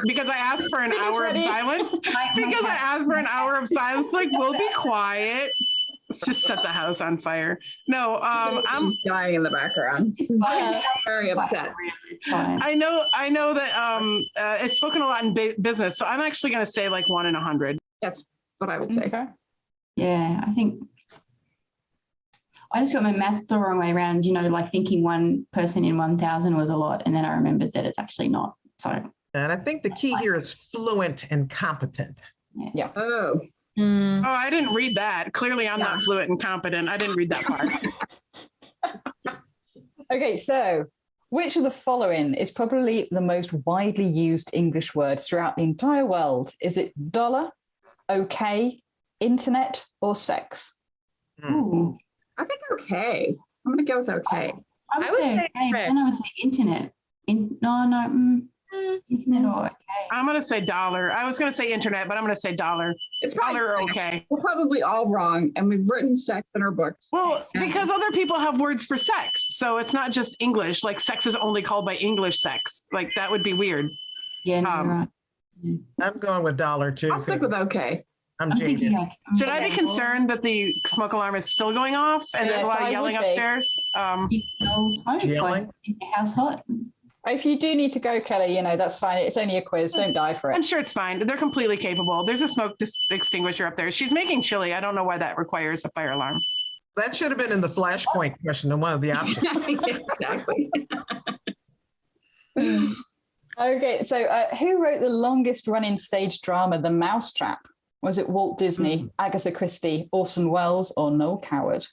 because I asked for an hour of silence, like, we'll be quiet. Let's just set the house on fire. No, I'm dying in the background. Very upset. I know that it's spoken a lot in business. So I'm actually going to say like 1 in 100. That's what I would say. Okay. Yeah, I think I just got my maths the wrong way around, like thinking 1 person in 1,000 was a lot. And then I remembered that it's actually not. So. And I think the key here is fluent and competent. Yeah. Oh. Oh, I didn't read that. Clearly, I'm not fluent and competent. I didn't read that part. Okay, so which of the following is probably the most widely used English word throughout the entire world? Is it dollar, okay, internet, or sex? Ooh. I think okay. I'm going to go with okay. I would say okay, but then I would say internet. Internet or okay. I'm going to say dollar. I was going to say internet, but I'm going to say dollar. It's dollar or okay. We're probably all wrong, and we've written sex in our books. Well, because other people have words for sex, so it's not just English. Like sex is only called by English sex. Like that would be weird. Yeah, no, you're right. I'm going with dollar too. I'll stick with okay. I'm jaded. Should I be concerned that the smoke alarm is still going off and there's a lot of yelling upstairs? You smell smoke. Yelling? Keep your house hot. If you do need to go, Kelly, that's fine. It's only a quiz. Don't die for I'm it. sure it's fine. They're completely capable. There's a smoke extinguisher up there. She's making chili. I don't know why that requires a fire alarm. That should have been in the Flashpoint question in one of the options. Exactly. Okay, so who wrote the longest running stage drama, The Mousetrap? Was it Walt Disney, Agatha Christie, Orson Welles, or Noel Coward?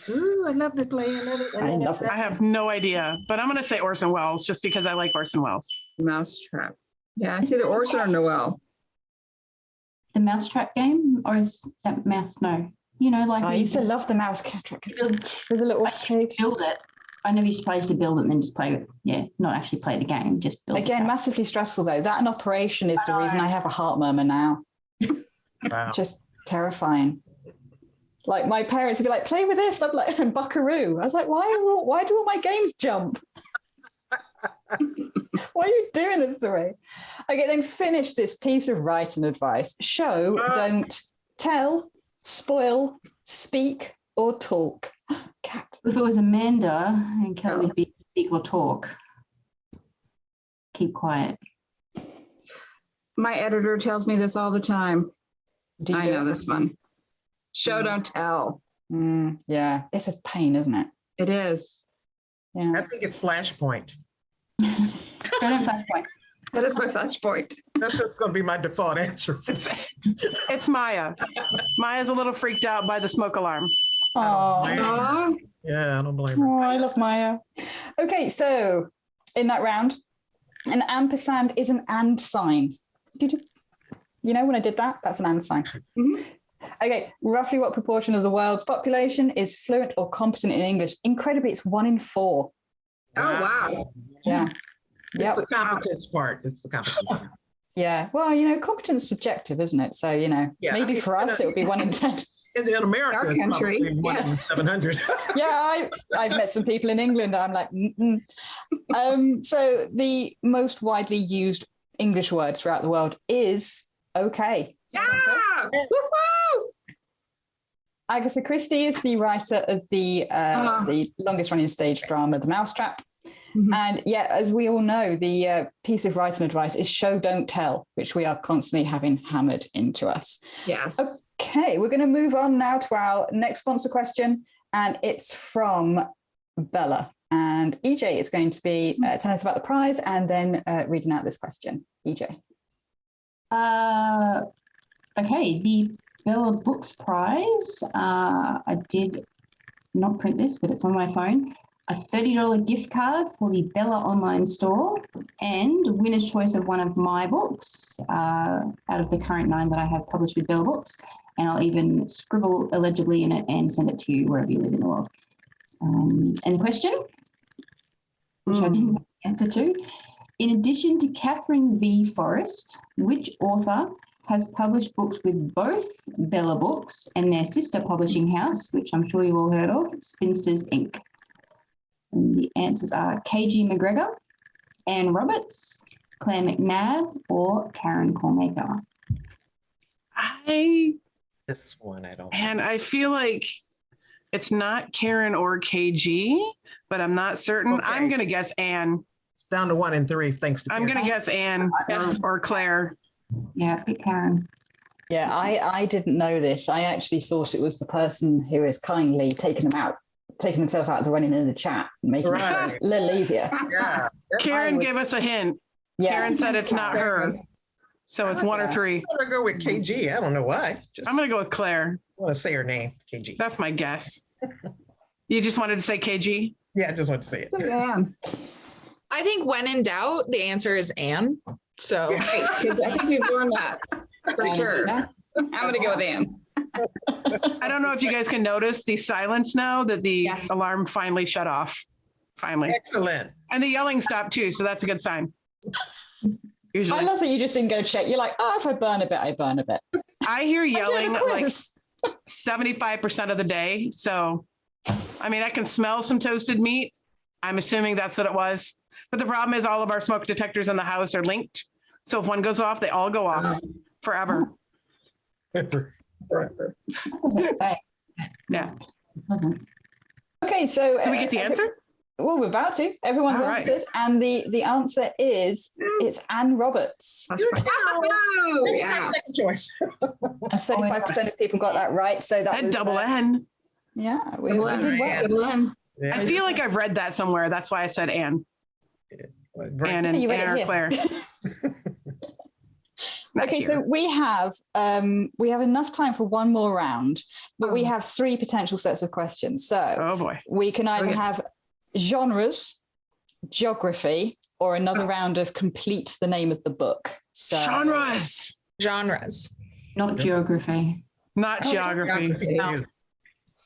Ooh, I love the play. I love it. I love it. I have no idea, but I'm going to say Orson Welles just because I like Orson Welles. Mousetrap. Yeah, it's either Orson or Noel. The Mousetrap game, or is that mouse? No. I used to love the mouse trap with the little pig. Build it. I never used to play to build it and then just play it. Yeah, not actually play the game, just build Again, it. massively stressful though. That and operation is the reason I have a heart murmur now. Wow. Just terrifying. Like my parents would be like, play with this. I'm like, Buckaroo. I was like, why do all my games jump? Why are you doing this to me? Okay, then finish this piece of writing advice. Show, don't, tell, spoil, speak, or talk. Cat. If it was Amanda, and Kelly would be speak or talk. Keep quiet. My editor tells me this all the time. I know this one. Show, don't tell. Yeah, it's a pain, isn't it? It is. Yeah. I think it's Flashpoint. Don't Flashpoint. That is my flashpoint. That's just going to be my default answer. It's Maya. Maya's a little freaked out by the smoke alarm. Oh, Aw. Yeah, I don't blame her. I love Maya. Okay, so in that round, an ampersand is an and sign. You know when I did that? That's an and sign. Mhm. Okay, roughly what proportion of the world's population is fluent or competent in English? Incredibly, it's 1 in 4. Oh, wow. Yeah. It's Yep. the competence part. It's the competence part. Yeah. Well, competence is subjective, isn't it? So, Yeah, maybe I mean, for us, it would be 1 in 10. In America, Our it's country, probably 1 in yes. 700. Yeah, I've met some people in England. I'm like, so the most widely used English word throughout the world is okay. Yeah. Woo-hoo! Agatha Christie is the writer of the longest running stage drama, The Mousetrap. Mhm. And yeah, as we all know, the piece of writing advice is show, don't tell, which we are constantly having hammered into us. Yes. Okay, we're going to move on now to our next sponsor question, and it's from Bella. And EJ is going to be telling us about the prize and then reading out this question. EJ. Okay, the Bella Books Prize. I did not print this, but it's on my phone. A $30 gift card for the Bella online store and winner's choice of one of my books out of the current 9 that I have published with Bella Books. And I'll even scribble illegibly in it and send it to you wherever you live in the world. And the question, which I didn't answer to, in addition to Katherine V Forest, which author has published books with both Bella Books and their sister publishing house, which I'm sure you all heard of, Spinsters Inc. And the answers are KG McGregor, Anne Roberts, Claire McNabb, or Karen Cormaker. This one, I don't. And I feel like it's not Karen or KG, but I'm not certain. Okay. I'm going to guess Anne. It's down to 1 in 3, thanks to I'm Karen. going to guess Anne or Claire. Yeah, pick Karen. Yeah, I didn't know this. I actually thought it was the person who has kindly taken himself out of the running in the chat, making it Right. a little easier. Yeah. Karen was- gave us a hint. Yeah. Karen said it's not her. So it's 1 or 3. I'm going to go with KG. I don't know why. Just I'm going to go with Claire. want to say her name, KG. That's my guess. You just wanted to say KG? Yeah, I just want to say it. Yeah. I think when in doubt, the answer is Anne. So Right, 'cause I think we've learned that for sure. Yeah. I'm going to go with Anne. I don't know if you guys can notice the silence now that the Yes. alarm finally shut off. Finally. Excellent. And the yelling stopped too. So that's a good sign. Usually. I love that you just didn't go check. You're like, if I burn a bit, I burn a bit. I hear yelling I'm doing a like quiz. 75% of the day. So, I mean, I can smell some toasted meat. I'm assuming that's what it was. But the problem is all of our smoke detectors in the house are linked. So if one goes off, they all go off forever. Forever. What was it say? Yeah. It wasn't. Okay, so Did we get the answer? Well, we're about to. Everyone's All right. answered, and the answer is it's Anne Roberts, That's fine. Oh, My yeah. second choice. and 35% of people got that right. So that And was double N. Yeah, we Double did N. well. Double N. Yeah. I feel like I've read that somewhere. That's why I said Anne. Right. Anne and You read it Anne or here. Claire. Not Okay, here. so we have enough time for one more round, but we have 3 potential sets of questions. So Oh boy. we can either Okay. have genres, geography, or another round of complete the name of the book. So Genres. genres. Not geography. Not geography. No.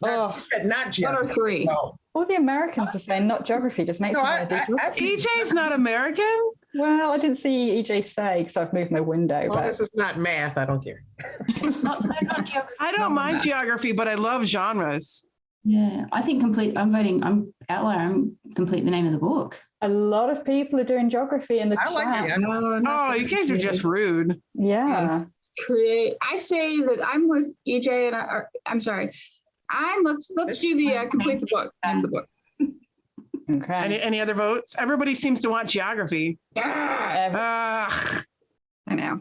Oh, Not What are geography. 3? No. all the Americans are saying not geography, just makes No, me want to do geography. EJ's not American. Well, I didn't see EJ say because I've moved my window. Well, But this is not math. I don't care. Not geography. I don't mind geography, but I love genres. Yeah, I think complete. I'm voting. I'm outlier. I'm complete the name of the book. a lot of people are doing geography in the I chat. like it. No, Oh, you guys are just rude. Yeah. create. I say that I'm with EJ and I'm sorry. Let's do the complete the book and the book. Okay. Any other votes? Everybody seems to want geography. Yeah, Ugh, I know.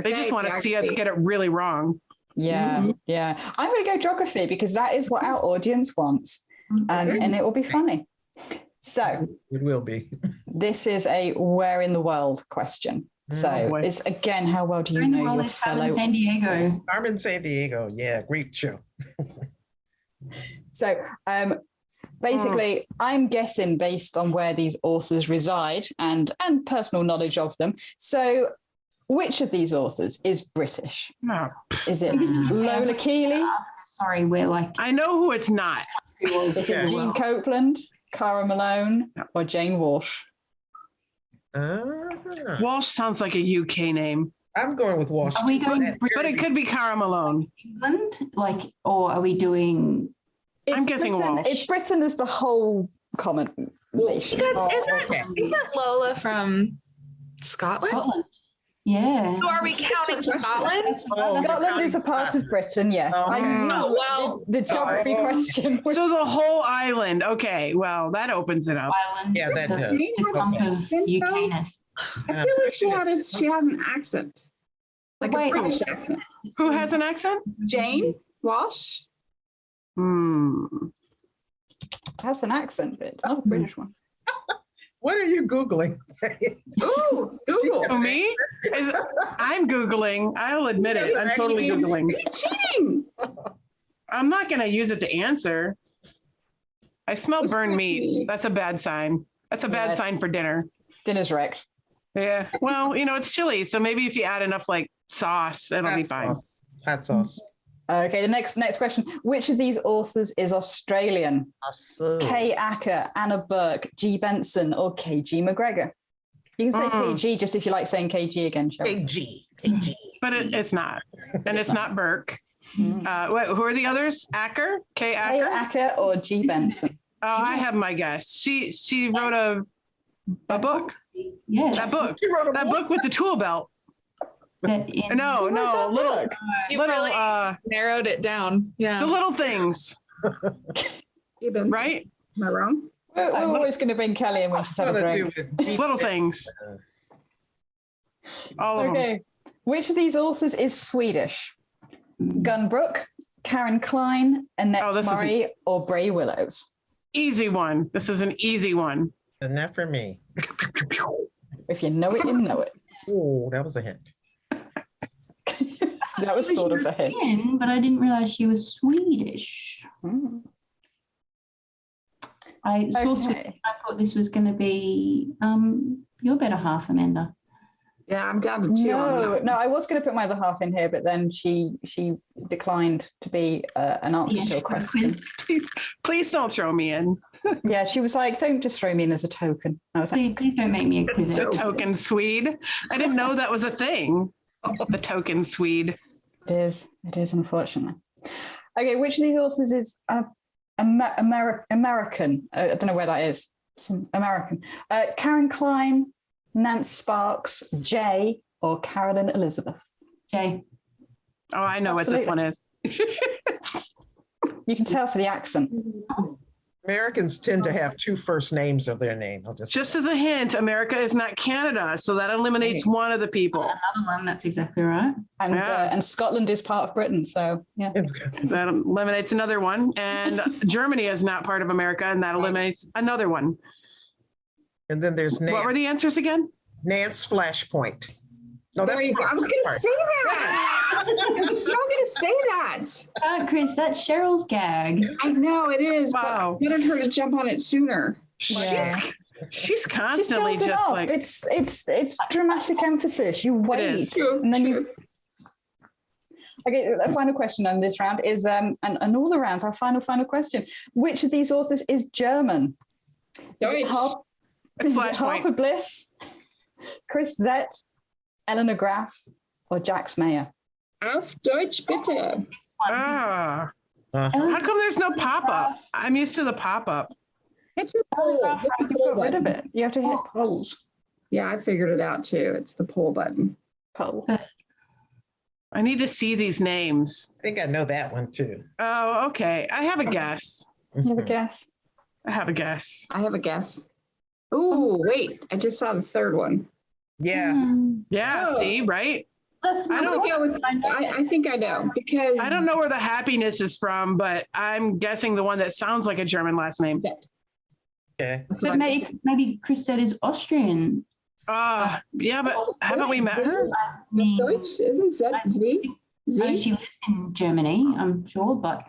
they just want to see us get it really wrong. Yeah. Yeah. I'm going to go geography because that is what our audience wants, and it will be funny. So It will be. This is a where in the world question. So boy. it's again, how well do you Carmen know your is Carmen fellow? San Diego. Carmen San Diego. Yeah, great show. So basically, I'm guessing based on where these authors reside and personal knowledge of them. So which of these authors is British? No. Is it Lola Keeley? Sorry, we're like. I know who it's not. Is it Jean Copeland, Cara Malone, or Jane Walsh? Walsh sounds like a UK name. I'm going with Walsh. Are we going But it could be Cara Malone. England? Like, or are we doing? I'm guessing Britain. Walsh. It's Britain as the whole common nation. Isn't Lola from Scotland? Scotland? Yeah. So are we counting Scotland? Scotland is a part of Britain, yes. I know well, the geography question. was- So the whole island. Okay, well, that opens it up. Island. Yeah, that does. The clump of UKness. I feel like she has an accent, like Wait. a British accent. Who has an accent? Jane Walsh. Has an accent, but it's not a British one. What are you Googling? Ooh, Google. Oh, me? I'm Googling. I'll admit it. I'm totally Googling. You're cheating. I'm not going to use it to answer. I smell What's burned that meat. mean? That's a bad sign. That's a bad Yeah. sign for dinner. Dinner's wrecked. Yeah. Well, it's chili. So maybe if you add enough like sauce, it'll be fine. Hot sauce. Okay, the next question. Which of these authors is Australian? Kay Acker, Anna Burke, G. Benson, or KG McGregor? You can say KG just if you like saying KG again, Cheryl. KG. But it's not. And it's not Burke. Who are the others? Acker? Kay Kay Acker? Acker or G. Benson? Oh, I have my guess. She wrote a book. Yes. That book with the tool belt. No, little You really narrowed it down. Yeah. the little things, right? Am I wrong? We're always going to bring Kelly in when she's had a drink. Little things. All of them. Okay. Which of these authors is Swedish? Gunn Brooke, Karen Klein, Annette Murray, or Bray Willows? Easy one. This is an easy one. And not for me. If you know it, you know it. Oh, that was a hint. That was sort of a hint. European, but I didn't realize she was Swedish. I saw Swedish. I thought this was going to be your better half, Amanda. Yeah, I'm down to 2. No, I was going to put my other half in here, but then she declined to be an answer to a question. Please don't throw me in. Yeah, she was like, don't just throw me in as a token. I was like, Please don't make me a quiz. The token Swede. I didn't know that was a thing. The token Swede. It is, unfortunately. Okay, which of these authors is American? I don't know where that is. Some American. Karen Klein, Nance Sparks, Jay, or Carolyn Elizabeth? Jay. Oh, I know what this one is. You can tell for the accent. Americans tend to have 2 first names of their name. Just as a hint, America is not Canada, so that eliminates one of the people. Another one, that's exactly right. And Scotland is part of Britain, so yeah. That eliminates another one. And Germany is not part of America, and that eliminates another one. And then there's Nance. What were the answers again? Nance Flashpoint. No, that's I was going to say that. I was just going to say that. Chris, that's Cheryl's gag. I know it is, Wow. but I wanted her to jump on it sooner. Yeah. She's constantly She's built it just up. like it's dramatic emphasis. You wait, True, and then you. Okay, a final question on this round is and all the rounds. Our final question: which of these authors is German? Is it Harper Bliss, Chris Zett, Eleanor Graff, or Jax Mayer? Auf Deutsch bitte. how come there's no pop-up? I'm used to the pop-up. Hit the poll. You got rid of it. You have to hit polls. Yeah, I figured it out too. It's the poll button. Poll. I need to see these names. I think I know that one too. Oh, okay. I have a guess. You have a guess? I have a guess. I have a guess. Ooh, wait. I just saw the third one. Yeah. Yeah, Oh. see, right? I don't go with. I think I know because I don't know where the happiness is from, but I'm guessing the one that sounds like a German last name. Okay. That's But what I think. maybe Chris said is Austrian. Yeah, but haven't we met her? I mean, Deutsch, isn't Z? Z? I know Z? she lives in Germany, I'm sure, but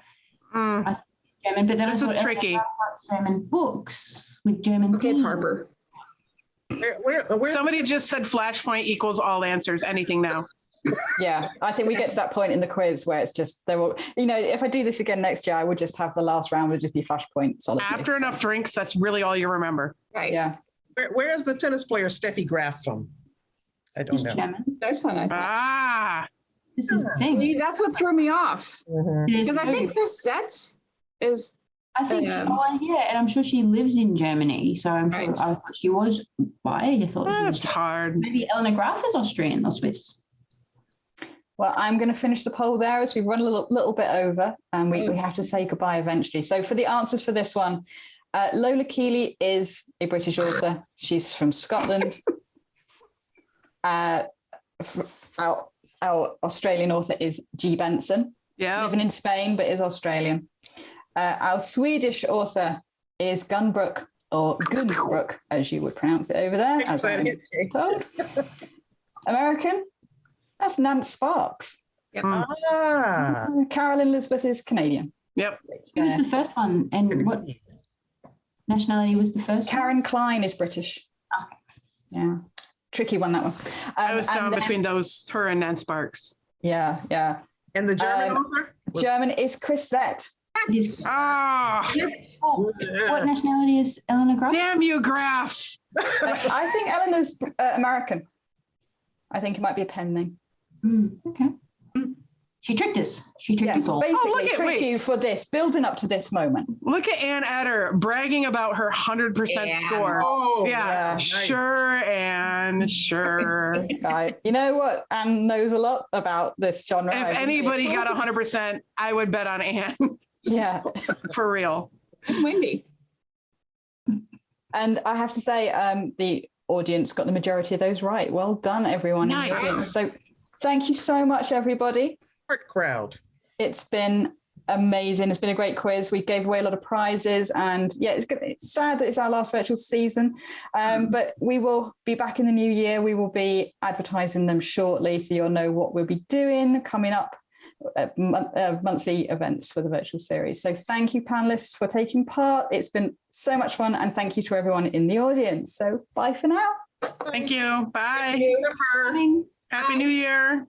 Mm, I think German. But then This I is thought tricky. Eleanor writes German books with German Okay, it's themes. Harper. Where's Somebody just said Flashpoint equals all answers. Anything now? Yeah, I think we get to that point in the quiz where it's just there will, if I do this again next year, I would just have the last round would just be Flashpoint solidly. After enough drinks, that's really all you remember. Right. Yeah. where's the tennis player Steffi Graf from? I don't She's know. German. That's not, I thought. Ah, This is the thing. See, that's what threw me off. Mhm. Because I think Chrisette is, I think, Yeah. and I'm sure she lives in Germany, so I'm sure Right. I thought she was bi. I thought she that's was. hard. Maybe Eleanor Graf is Austrian or Swiss. Well, I'm going to finish the poll there as we've run a little bit over and we have to say goodbye eventually. So for the answers for this one, Lola Keeley is a British author. She's from Scotland. Our Australian author is G. Benson, Yeah. living in Spain, but is Australian. Our Swedish author is Gunbrook, or Gunbrook, as you would pronounce it over there, as I'm told. American, that's Nance Sparks. Ah, Carol Elizabeth is Canadian. Yep. Who was the first one, and what nationality was the first one? Karen Klein is British. Yeah, tricky one, that one. I was down and then- between her and Nan Sparks. Yeah, yeah. and the German author? German is Chrisette. Is, Ah, what nationality is Eleanor Graf? damn you, Graf. I think Eleanor's American. I think it might be a pen name. Okay. She tricked us. She tricked Yes, us all. basically look at- tricked wait. you for this, building up to this moment. Look at Ann Eder bragging about her 100% score. Oh, Yeah, nice. sure, and sure. You know what? Anne knows a lot about this genre. If anybody got 100%, I would bet on Ann. Yeah. For real. and Wendy. And I have to say, the audience got the majority of those right. Well done, everyone in the Nice. audience. So thank you so much, everybody. Smart crowd. It's been amazing. It's been a great quiz. We gave away a lot of prizes, and yeah, it's sad that it's our last virtual season, but we will be back in the new year. We will be advertising them shortly, so you'll know what we'll be doing coming up. Monthly events for the virtual series. So thank you, panelists, for taking part. It's been so much fun, and thank you to everyone in the audience. So bye for now. Thank you. Bye. Coming. Happy New Year.